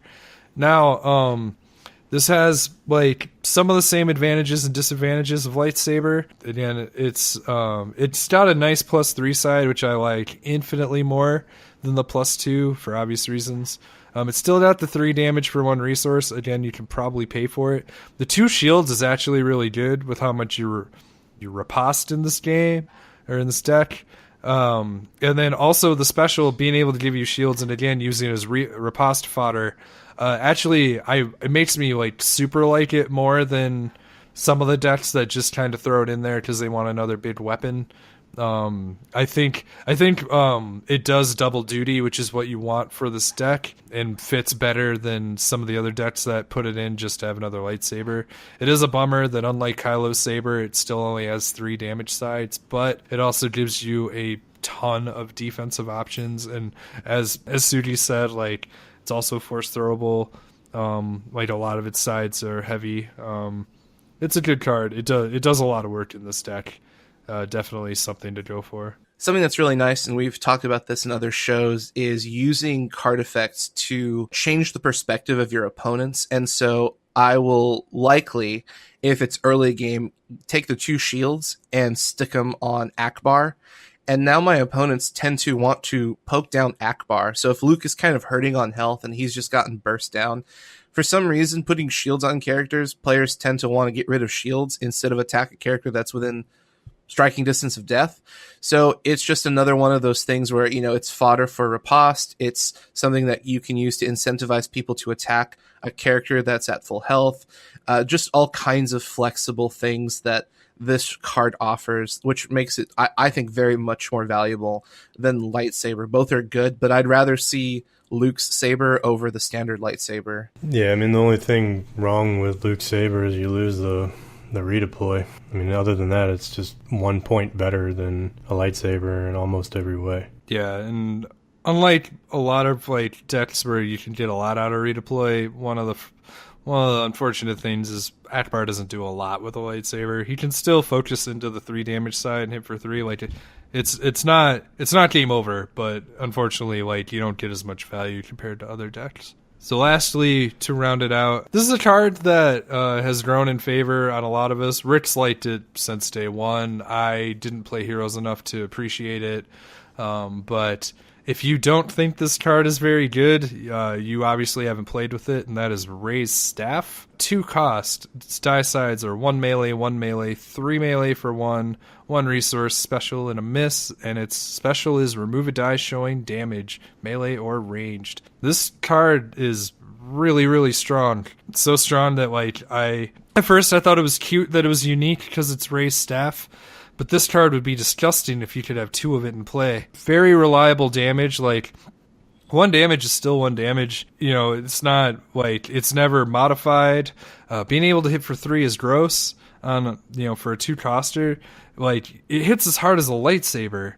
Now, this has like some of the same advantages and disadvantages of lightsaber. Again, it's got a nice plus 3 side, which I like infinitely more than the plus 2 for obvious reasons. It's still got the 3 damage for 1 resource. Again, you can probably pay for it. The 2 shields is actually really good with how much you riposte in this game or in this deck. And then also the special being able to give you shields, and again using it as riposte fodder. It makes me like super like it more than some of the decks that just kind of throw it in there because they want another big weapon. I think it does double duty, which is what you want for this deck, and fits better than some of the other decks that put it in just to have another lightsaber. It is a bummer that unlike Kylo's saber, it still only has 3 damage sides, but it also gives you a ton of defensive options. And as Suji said, like it's also force throwable. Like a lot of its sides are heavy. It's a good card. It does a lot of work in this deck. Definitely something to go for. Something that's really nice, and we've talked about this in other shows, is using card effects to change the perspective of your opponents. And so I will likely, if it's early game, take the 2 shields and stick them on Ackbar. And now my opponents tend to want to poke down Ackbar. So if Luke is kind of hurting on health and he's just gotten burst down, for some reason, putting shields on characters, players tend to want to get rid of shields instead of attack a character that's within striking distance of death. So it's just another one of those things where, it's fodder for riposte. It's something that you can use to incentivize people to attack a character that's at full health. Just all kinds of flexible things that this card offers, which makes it, I think, very much more valuable than lightsaber. Both are good, but I'd rather see Luke's saber over the standard lightsaber. Yeah, I mean, the only thing wrong with Luke's saber is you lose the redeploy. I mean, other than that, it's just 1 point better than a lightsaber in almost every way. Yeah, and unlike a lot of like decks where you can get a lot out of redeploy, one of the unfortunate things is Ackbar doesn't do a lot with a lightsaber. He can still focus into the 3 damage side and hit for 3. Like it's not game over, but unfortunately, like you don't get as much value compared to other decks. So lastly, to round it out, this is a card that has grown in favor on a lot of us. Rick's liked it since day one. I didn't play Heroes enough to appreciate it. But if you don't think this card is very good, you obviously haven't played with it, and that is Rey's Staff. 2 cost. Its die sides are 1 melee, 3 melee for 1 resource, special, and a miss, and its special is remove a die showing damage, melee or ranged. This card is really, really strong. It's so strong that at first I thought it was cute that it was unique because it's Rey's Staff. But this card would be disgusting if you could have 2 of it in play. Very reliable damage. Like, 1 damage is still 1 damage. It's not like it's never modified. Being able to hit for 3 is gross on, for a 2-coster. Like, it hits as hard as a lightsaber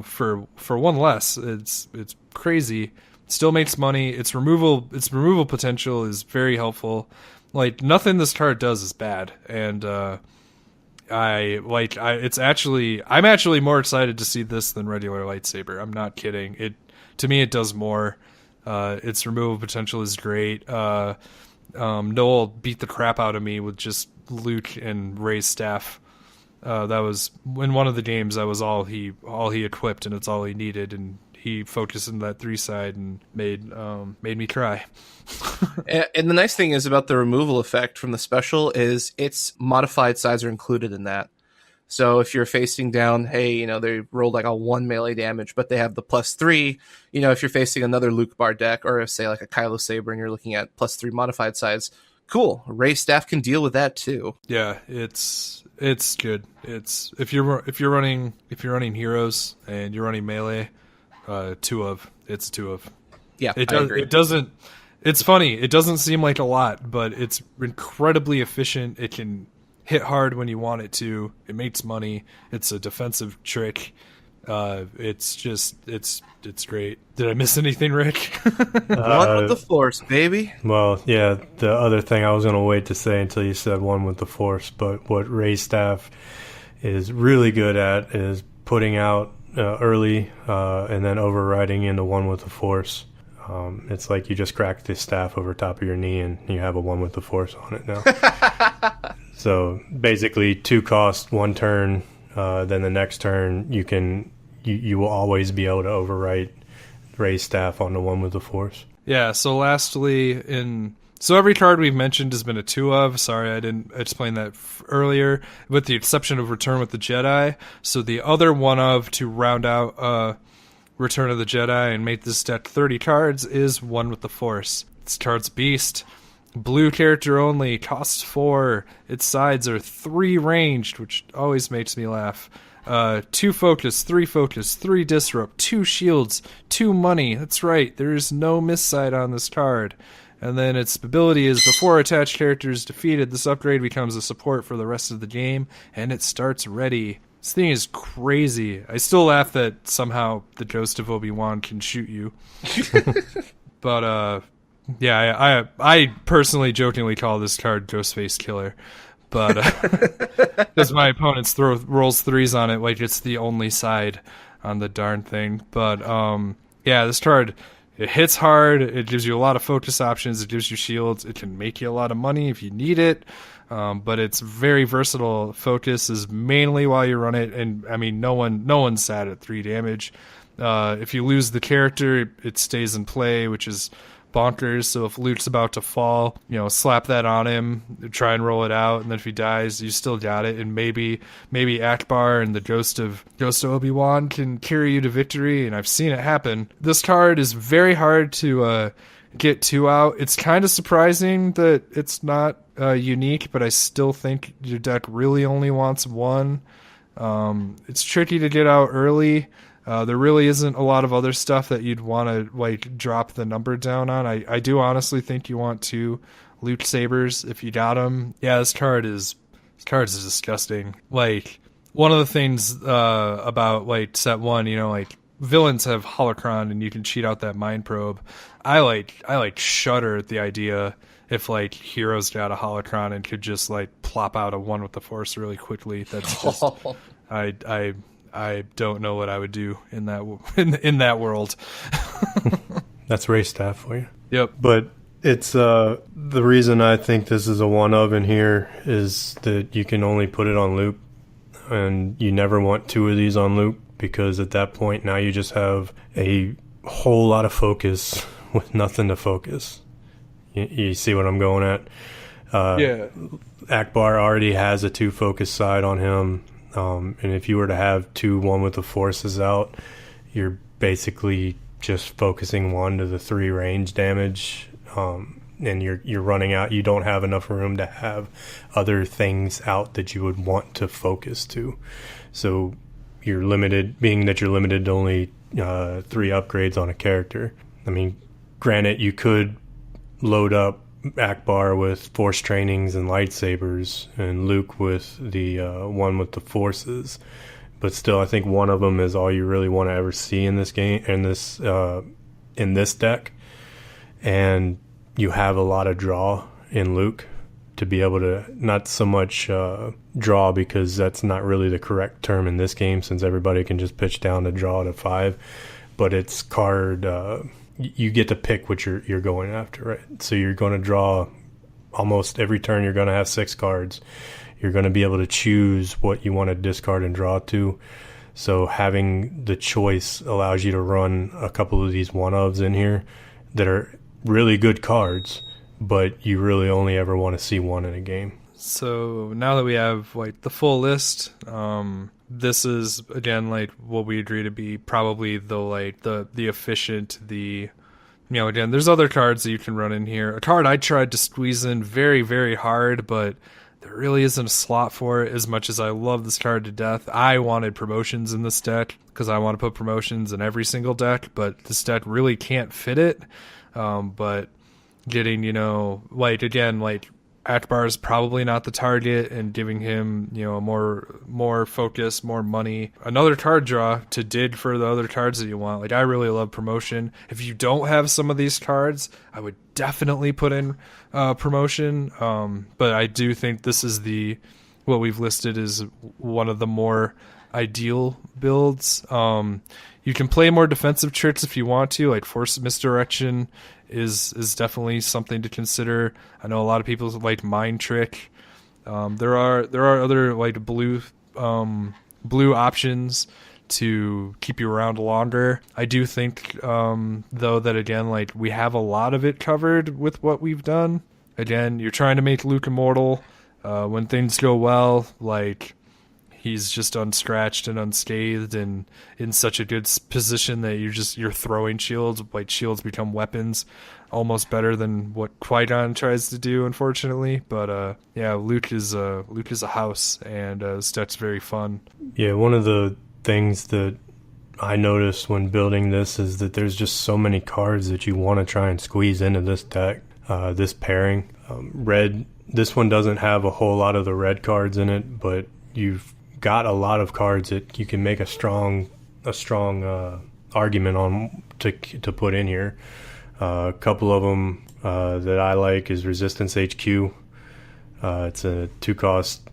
for 1 less. It's crazy. Still makes money. Its removal potential is very helpful. Like, nothing this card does is bad. And, I'm actually more excited to see this than regular lightsaber. I'm not kidding. To me, it does more. Its removal potential is great. Noel beat the crap out of me with just Luke and Rey's Staff. That was in one of the games. That was all he equipped, and it's all he needed. And he focused in that 3 side and made me cry. And the nice thing is about the removal effect from the special is its modified sides are included in that. So if you're facing down, hey, they rolled like a 1 melee damage, but they have the +3. If you're facing another Luke bar deck, or say like a Kylo Saber, and you're looking at +3 modified sides, cool. Rey Staff can deal with that too. Yeah, it's good. It's if you're running heroes and you're running melee, 2 of. Yeah, I agree. It doesn't. It's funny. It doesn't seem like a lot, but it's incredibly efficient. It can hit hard when you want it to. It makes money. It's a defensive trick. It's great. Did I miss anything, Rick? One with the Force, baby. Well, yeah, the other thing I was going to wait to say until you said one with the Force, but what Rey's staff is really good at is putting out early and then overriding into one with the Force. It's like you just crack the staff over top of your knee and you have a one with the Force on it now. So basically 2 cost, 1 turn, then the next turn you will always be able to overwrite Rey's staff on the one with the Force. Yeah, so lastly, so every card we've mentioned has been a 2 of. Sorry, I didn't explain that earlier, with the exception of Return with the Jedi. So the other 1 of to round out Return of the Jedi and make this deck 30 cards is one with the Force. This card's beast. Blue character only, costs 4. Its sides are 3 ranged, which always makes me laugh. 2 focus, 3 disrupt, 2 shields, 2 money. That's right, there is no miss side on this card. And then its ability is before attached character is defeated, this upgrade becomes a support for the rest of the game, and it starts ready. This thing is crazy. I still laugh that somehow the ghost of Obi-Wan can shoot you. But, yeah, I personally jokingly call this card Ghostface Killer. But because my opponent rolls 3s on it like it's the only side on the darn thing. But, yeah, this card, it hits hard. It gives you a lot of focus options. It gives you shields. It can make you a lot of money if you need it. But it's very versatile. Focus is mainly while you run it. And, I mean, no one's sad at 3 damage. If you lose the character, it stays in play, which is bonkers. So if Luke's about to fall, slap that on him, try and roll it out, and then if he dies, you still got it. And maybe Ackbar and the ghost of Obi-Wan can carry you to victory, and I've seen it happen. This card is very hard to get 2 out. It's kind of surprising that it's not unique, but I still think your deck really only wants 1. It's tricky to get out early. There really isn't a lot of other stuff that you'd want to drop the number down on. I do honestly think you want 2 Luke Sabers if you got them. Yeah, this card is disgusting. One of the things about set 1, villains have holocron and you can cheat out that mind probe. I shudder at the idea if heroes got a holocron and could just plop out a one with the Force really quickly. That's just I don't know what I would do in that world. That's Rey staff for you. Yep. But it's the reason I think this is a 1 of in here is that you can only put it on Luke, and you never want 2 of these on Luke, because at that point now you just have a whole lot of focus with nothing to focus. You see what I'm going at? Yeah. Ackbar already has a 2 focus side on him. And if you were to have 2 one with the Forces out, you're basically just focusing 1 to the 3 range damage, and you're running out. You don't have enough room to have other things out that you would want to focus to. So you're limited, being that you're limited to only 3 upgrades on a character. I mean, granted, you could load up Ackbar with Force trainings and lightsabers, and Luke with the one with the Forces, but still, I think 1 of them is all you really want to ever see in this game, in this deck. And you have a lot of draw in Luke to be able to, not so much draw, because that's not really the correct term in this game, since everybody can just pitch down to draw to 5, but it's card. You get to pick what you're going after, right? So you're going to draw almost every turn. You're going to have 6 cards. You're going to be able to choose what you want to discard and draw to. So having the choice allows you to run a couple of these 1-ofs in here that are really good cards, but you really only ever want to see 1 in a game. So now that we have the full list, this is again what we agree to be probably the efficient, again, there's other cards that you can run in here. A card I tried to squeeze in very, very hard, but there really isn't a slot for it. As much as I love this card to death, I wanted promotions in this deck because I want to put promotions in every single deck, but this deck really can't fit it. But getting, again, Ackbar is probably not the target, and giving him, more focus, more money, another card draw to dig for the other cards that you want. Like, I really love promotion. If you don't have some of these cards, I would definitely put in promotion. But I do think this is what we've listed is one of the more ideal builds. You can play more defensive tricks if you want to, like Force Misdirection is definitely something to consider. I know a lot of people like Mind Trick. There are other like blue options to keep you around longer. I do think though that again, like, we have a lot of it covered with what we've done. Again, you're trying to make Luke immortal. When things go well, like, he's just unscratched and unscathed and in such a good position that you're throwing shields. Like, shields become weapons, almost better than what Qui-Gon tries to do, unfortunately. But Luke is a house, and this deck's very fun. Yeah, one of the things that I noticed when building this is that there's just so many cards that you want to try and squeeze into this deck, this pairing. Red, this one doesn't have a whole lot of the red cards in it, but you've got a lot of cards that you can make a strong argument on to put in here. A couple of them that I like is Resistance HQ. It's a 2-cost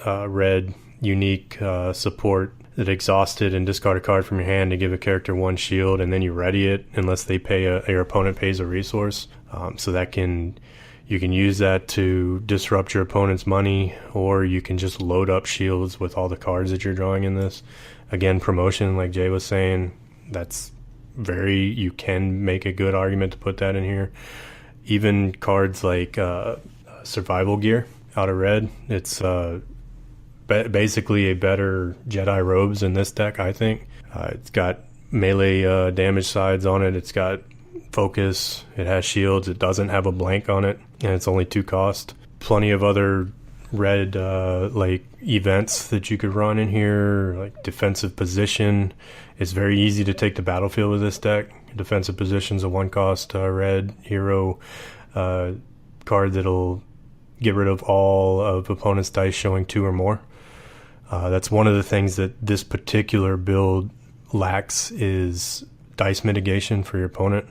red unique support that exhausted and discard a card from your hand to give a character 1 shield, and then you ready it unless they pay your opponent pays a resource. So that you can use that to disrupt your opponent's money, or you can just load up shields with all the cards that you're drawing in this. Again, promotion, like Jay was saying, you can make a good argument to put that in here. Even cards like Survival Gear out of red, it's basically a better Jedi Robes in this deck, I think. It's got melee damage sides on it. It's got focus. It has shields. It doesn't have a blank on it, and it's only 2 cost. Plenty of other red like events that you could run in here, like defensive position. It's very easy to take the battlefield with this deck. Defensive position's a 1 cost red hero card that'll get rid of all of opponent's dice showing 2 or more. That's one of the things that this particular build lacks is dice mitigation for your opponent.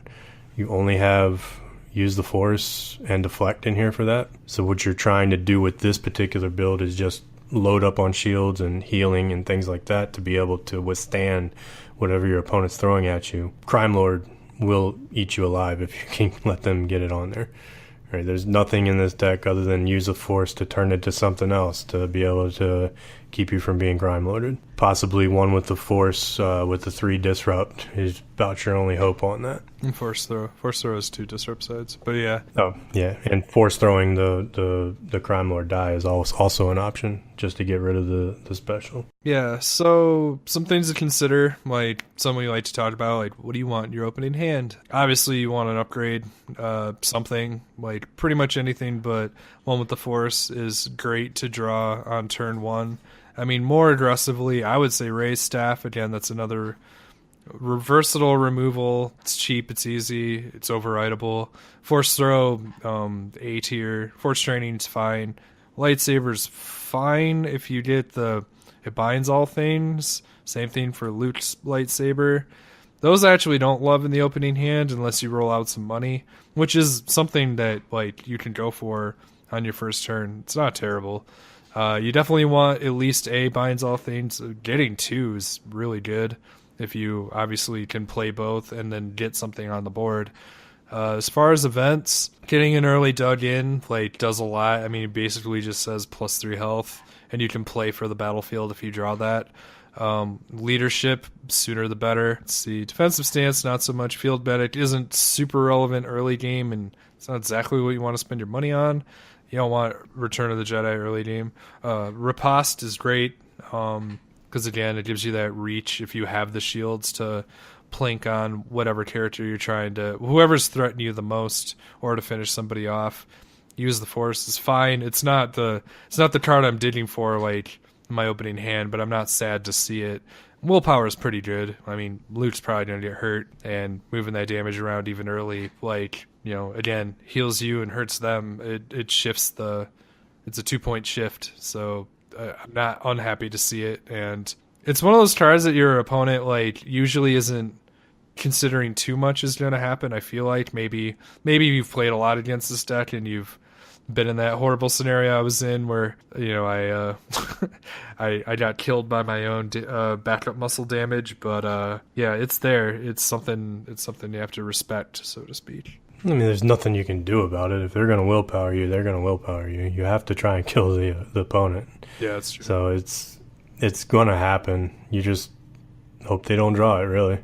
You only have use the Force and deflect in here for that. So what you're trying to do with this particular build is just load up on shields and healing and things like that to be able to withstand whatever your opponent's throwing at you. Crime Lord will eat you alive if you can let them get it on there. Right, there's nothing in this deck other than use the Force to turn it to something else to be able to keep you from being crime loaded. Possibly one with the Force with the 3 disrupt is about your only hope on that. And Force throw has 2 disrupt sides, but yeah. Oh yeah, and Force throwing the Crime Lord die is also an option just to get rid of the special. Yeah, so some things to consider, like some we like to talk about, like what do you want in your opening hand? Obviously you want an upgrade, something like pretty much anything, but one with the Force is great to draw on turn 1. I mean, more aggressively, I would say Rey's Staff. Again, that's another versatile removal. It's cheap, it's easy, it's overrideable. Force Throw, A tier. Force Training's fine. Lightsaber's fine if you get it binds all things. Same thing for Luke's lightsaber. Those I actually don't love in the opening hand unless you roll out some money, which is something that like you can go for on your first turn. It's not terrible. You definitely want at least a binds all things. Getting 2 is really good if you obviously can play both and then get something on the board. As far as events, getting an early dug in like does a lot. I mean, it basically just says +3 health, and you can play for the battlefield if you draw that. Leadership, sooner the better. Let's see, defensive stance, not so much. Field medic isn't super relevant early game, and it's not exactly what you want to spend your money on. You don't want Return of the Jedi early game. Riposte is great because, again, it gives you that reach if you have the shields to plink on whatever character you're trying to, whoever's threatening you the most, or to finish somebody off. Use the Force is fine. It's not the card I'm digging for like in my opening hand, but I'm not sad to see it. Willpower is pretty good. I mean, Luke's probably going to get hurt, and moving that damage around even early, like, again, heals you and hurts them, it shifts it's a 2-point shift. So I'm not unhappy to see it. And it's one of those cards that your opponent like usually isn't considering too much is going to happen. I feel like maybe you've played a lot against this deck and you've been in that horrible scenario I was in where I I got killed by my own backup muscle damage, but yeah, it's there. It's something you have to respect, so to speak. I mean, there's nothing you can do about it. If they're going to willpower you, they're going to willpower you. You have to try and kill the opponent. Yeah, that's true. So it's going to happen. You just hope they don't draw it, really,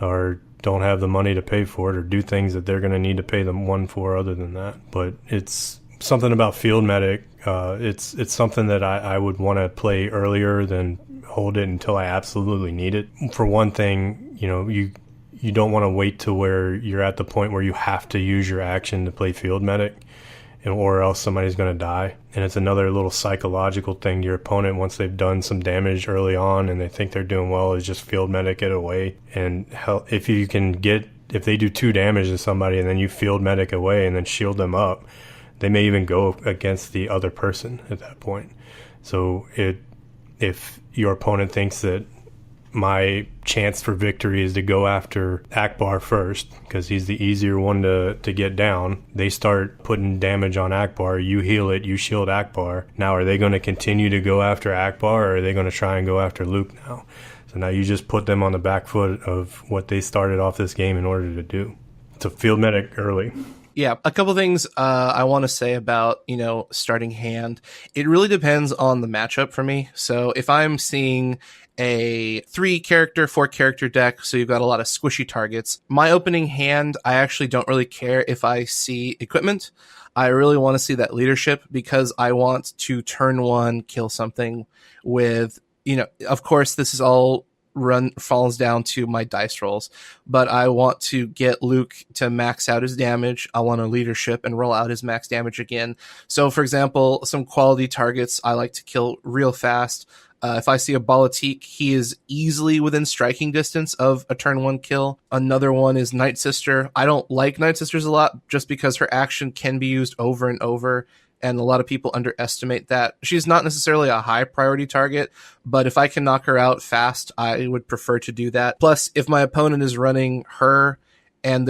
or don't have the money to pay for it, or do things that they're going to need to pay them one for other than that. But it's something about Field Medic. It's something that I would want to play earlier than hold it until I absolutely need it. For one thing, you don't want to wait to where you're at the point where you have to use your action to play Field Medic, or else somebody's going to die. And it's another little psychological thing. Your opponent, once they've done some damage early on and they think they're doing well, is just Field Medic it away. And if they do 2 damage to somebody and then you Field Medic away and then shield them up, they may even go against the other person at that point. So if your opponent thinks that my chance for victory is to go after Ackbar first because he's the easier one to get down, they start putting damage on Ackbar, you heal it, you shield Ackbar. Now are they going to continue to go after Ackbar, or are they going to try and go after Luke now? So now you just put them on the back foot of what they started off this game in order to do. It's a Field Medic early. Yeah, a couple things I want to say about, starting hand. It really depends on the matchup for me. So if I'm seeing a 3-character, 4-character deck, so you've got a lot of squishy targets, my opening hand, I actually don't really care if I see equipment. I really want to see that leadership because I want to turn 1, kill something with, of course, this is all falls down to my dice rolls, but I want to get Luke to max out his damage. I want a leadership and roll out his max damage again. So for example, some quality targets I like to kill real fast. If I see a Balatik, he is easily within striking distance of a turn 1 kill. Another one is Night Sister. I don't like Night Sisters a lot just because her action can be used over and over, and a lot of people underestimate that. She's not necessarily a high priority target, but if I can knock her out fast, I would prefer to do that. Plus, if my opponent is running her and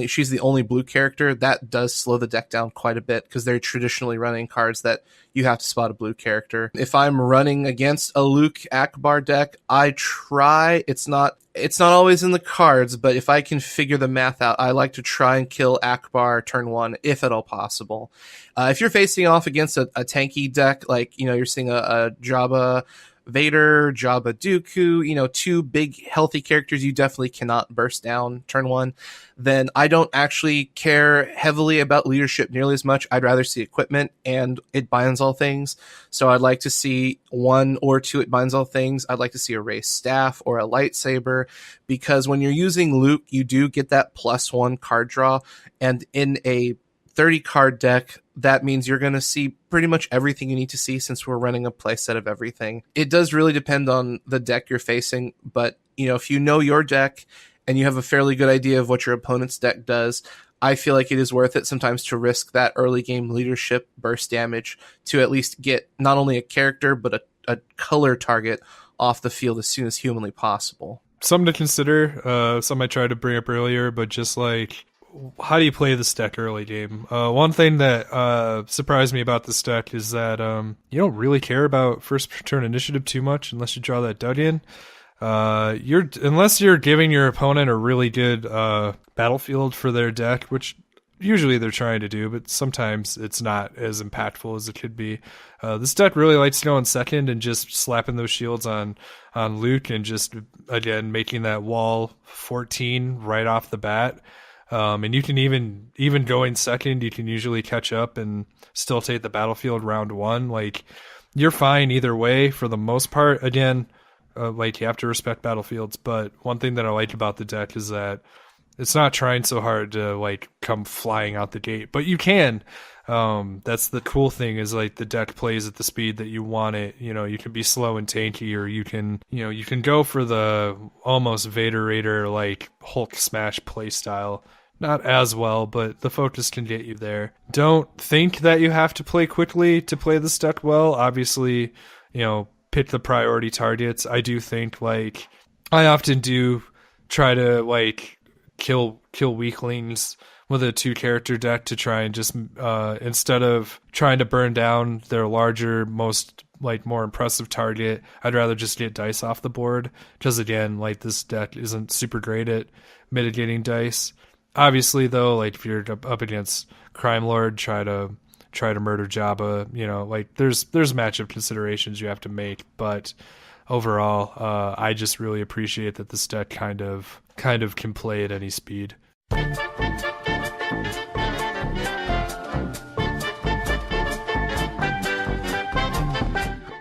she's the only blue character, that does slow the deck down quite a bit because they're traditionally running cards that you have to spot a blue character. If I'm running against a Luke Ackbar deck, I try. It's not always in the cards, but if I can figure the math out, I like to try and kill Ackbar turn 1, if at all possible. If you're facing off against a tanky deck, like, you're seeing a Jabba Vader, Jabba Dooku, 2 big healthy characters you definitely cannot burst down turn 1, then I don't actually care heavily about leadership nearly as much. I'd rather see equipment and it binds all things. So I'd like to see 1 or 2 it binds all things. I'd like to see a Rey staff or a lightsaber, because when you're using Luke, you do get that +1 card draw, and in a 30-card deck, that means you're going to see pretty much everything you need to see since we're running a playset of everything. It does really depend on the deck you're facing, but if you know your deck and you have a fairly good idea of what your opponent's deck does, I feel like it is worth it sometimes to risk that early game leadership burst damage to at least get not only a character, but a color target off the field as soon as humanly possible. Something to consider, something I tried to bring up earlier, but just like, how do you play this deck early game? One thing that surprised me about this deck is that you don't really care about first turn initiative too much unless you draw that Duggan. Unless you're giving your opponent a really good battlefield for their deck, which usually they're trying to do, but sometimes it's not as impactful as it could be. This deck really likes going second and just slapping those shields on Luke and just, again, making that wall 14 right off the bat. And you can even going second, you can usually catch up and still take the battlefield round 1. Like, you're fine either way for the most part. Again, like, you have to respect battlefields, but one thing that I like about the deck is that it's not trying so hard to like come flying out the gate, but you can. That's the cool thing, is like the deck plays at the speed that you want it. You can be slow and tanky, or you can go for the almost Vader Raider like Hulk smash play style not as well, but the focus can get you there. Don't think that you have to play quickly to play this deck well. Obviously, pick the priority targets. I do think, like, I often do try to, like, kill weaklings with a 2-character deck to try and just, instead of trying to burn down their larger, more impressive target, I'd rather just get dice off the board. Because again, like, this deck isn't super great at mitigating dice. Obviously, though, like, if you're up against Crime Lord, try to murder Jabba. Like, there's matchup considerations you have to make. But overall, I just really appreciate that this deck kind of can play at any speed.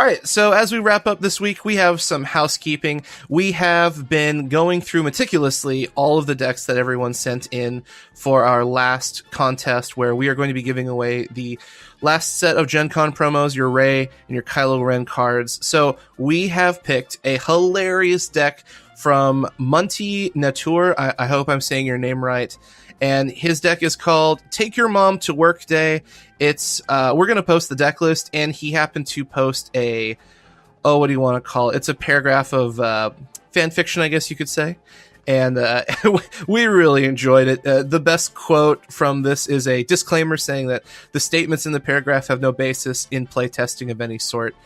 All right, so as we wrap up this week, we have some housekeeping. We have been going through meticulously all of the decks that everyone sent in for our last contest, where we are going to be giving away the last set of Gen Con promos, your Rey and your Kylo Ren cards. So we have picked a hilarious deck from Munty Natour. I hope I'm saying your name right. And his deck is called Take Your Mom to Work Day. It's we're going to post the deck list, and he happened to post what do you want to call it? It's a paragraph of fan fiction, I guess you could say. And we really enjoyed it. The best quote from this is a disclaimer saying that the statements in the paragraph have no basis in playtesting of any sort.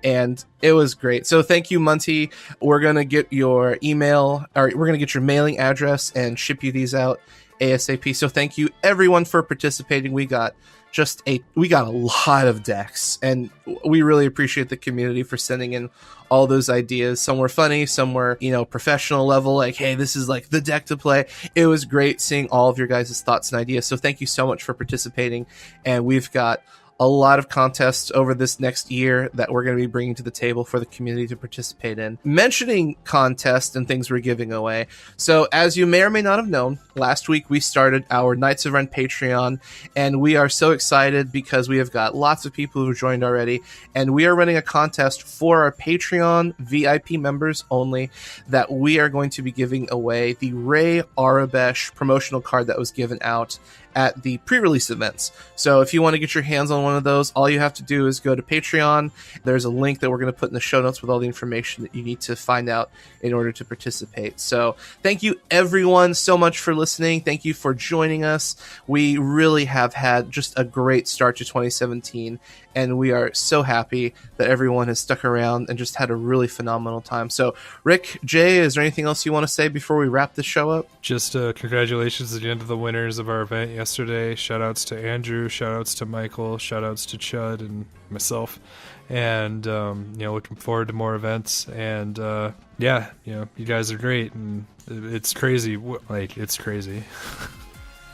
And it was great. So thank you, Munty. We're going to get your email, or we're going to get your mailing address and ship you these out ASAP. So thank you everyone for participating. We got a lot of decks, and we really appreciate the community for sending in all those ideas. Some were funny, some were, professional level, like, hey, this is like the deck to play. It was great seeing all of your guys' thoughts and ideas. So thank you so much for participating. And we've got a lot of contests over this next year that we're going to be bringing to the table for the community to participate in. Mentioning contests and things we're giving away. So as you may or may not have known, last week we started our Knights of Ren Patreon, and we are so excited because we have got lots of people who joined already, and we are running a contest for our Patreon VIP members only, that we are going to be giving away the Rey Arabesh promotional card that was given out at the pre-release events. So if you want to get your hands on one of those, all you have to do is go to Patreon. There's a link that we're going to put in the show notes with all the information that you need to find out in order to participate. So thank you everyone so much for listening. Thank you for joining us. We really have had just a great start to 2017, and we are so happy that everyone has stuck around and just had a really phenomenal time. So Rick, Jay, is there anything else you want to say before we wrap this show up? Just congratulations again to the winners of our event yesterday. Shout outs to Andrew, shout outs to Michael, shout outs to Chud and myself. And, looking forward to more events. And, you guys are great. And it's crazy. It's crazy.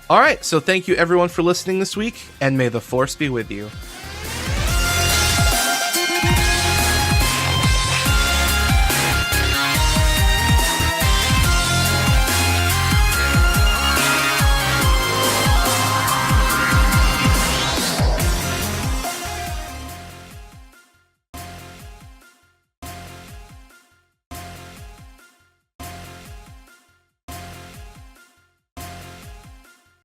All right. So thank you everyone for listening this week, and may the Force be with you.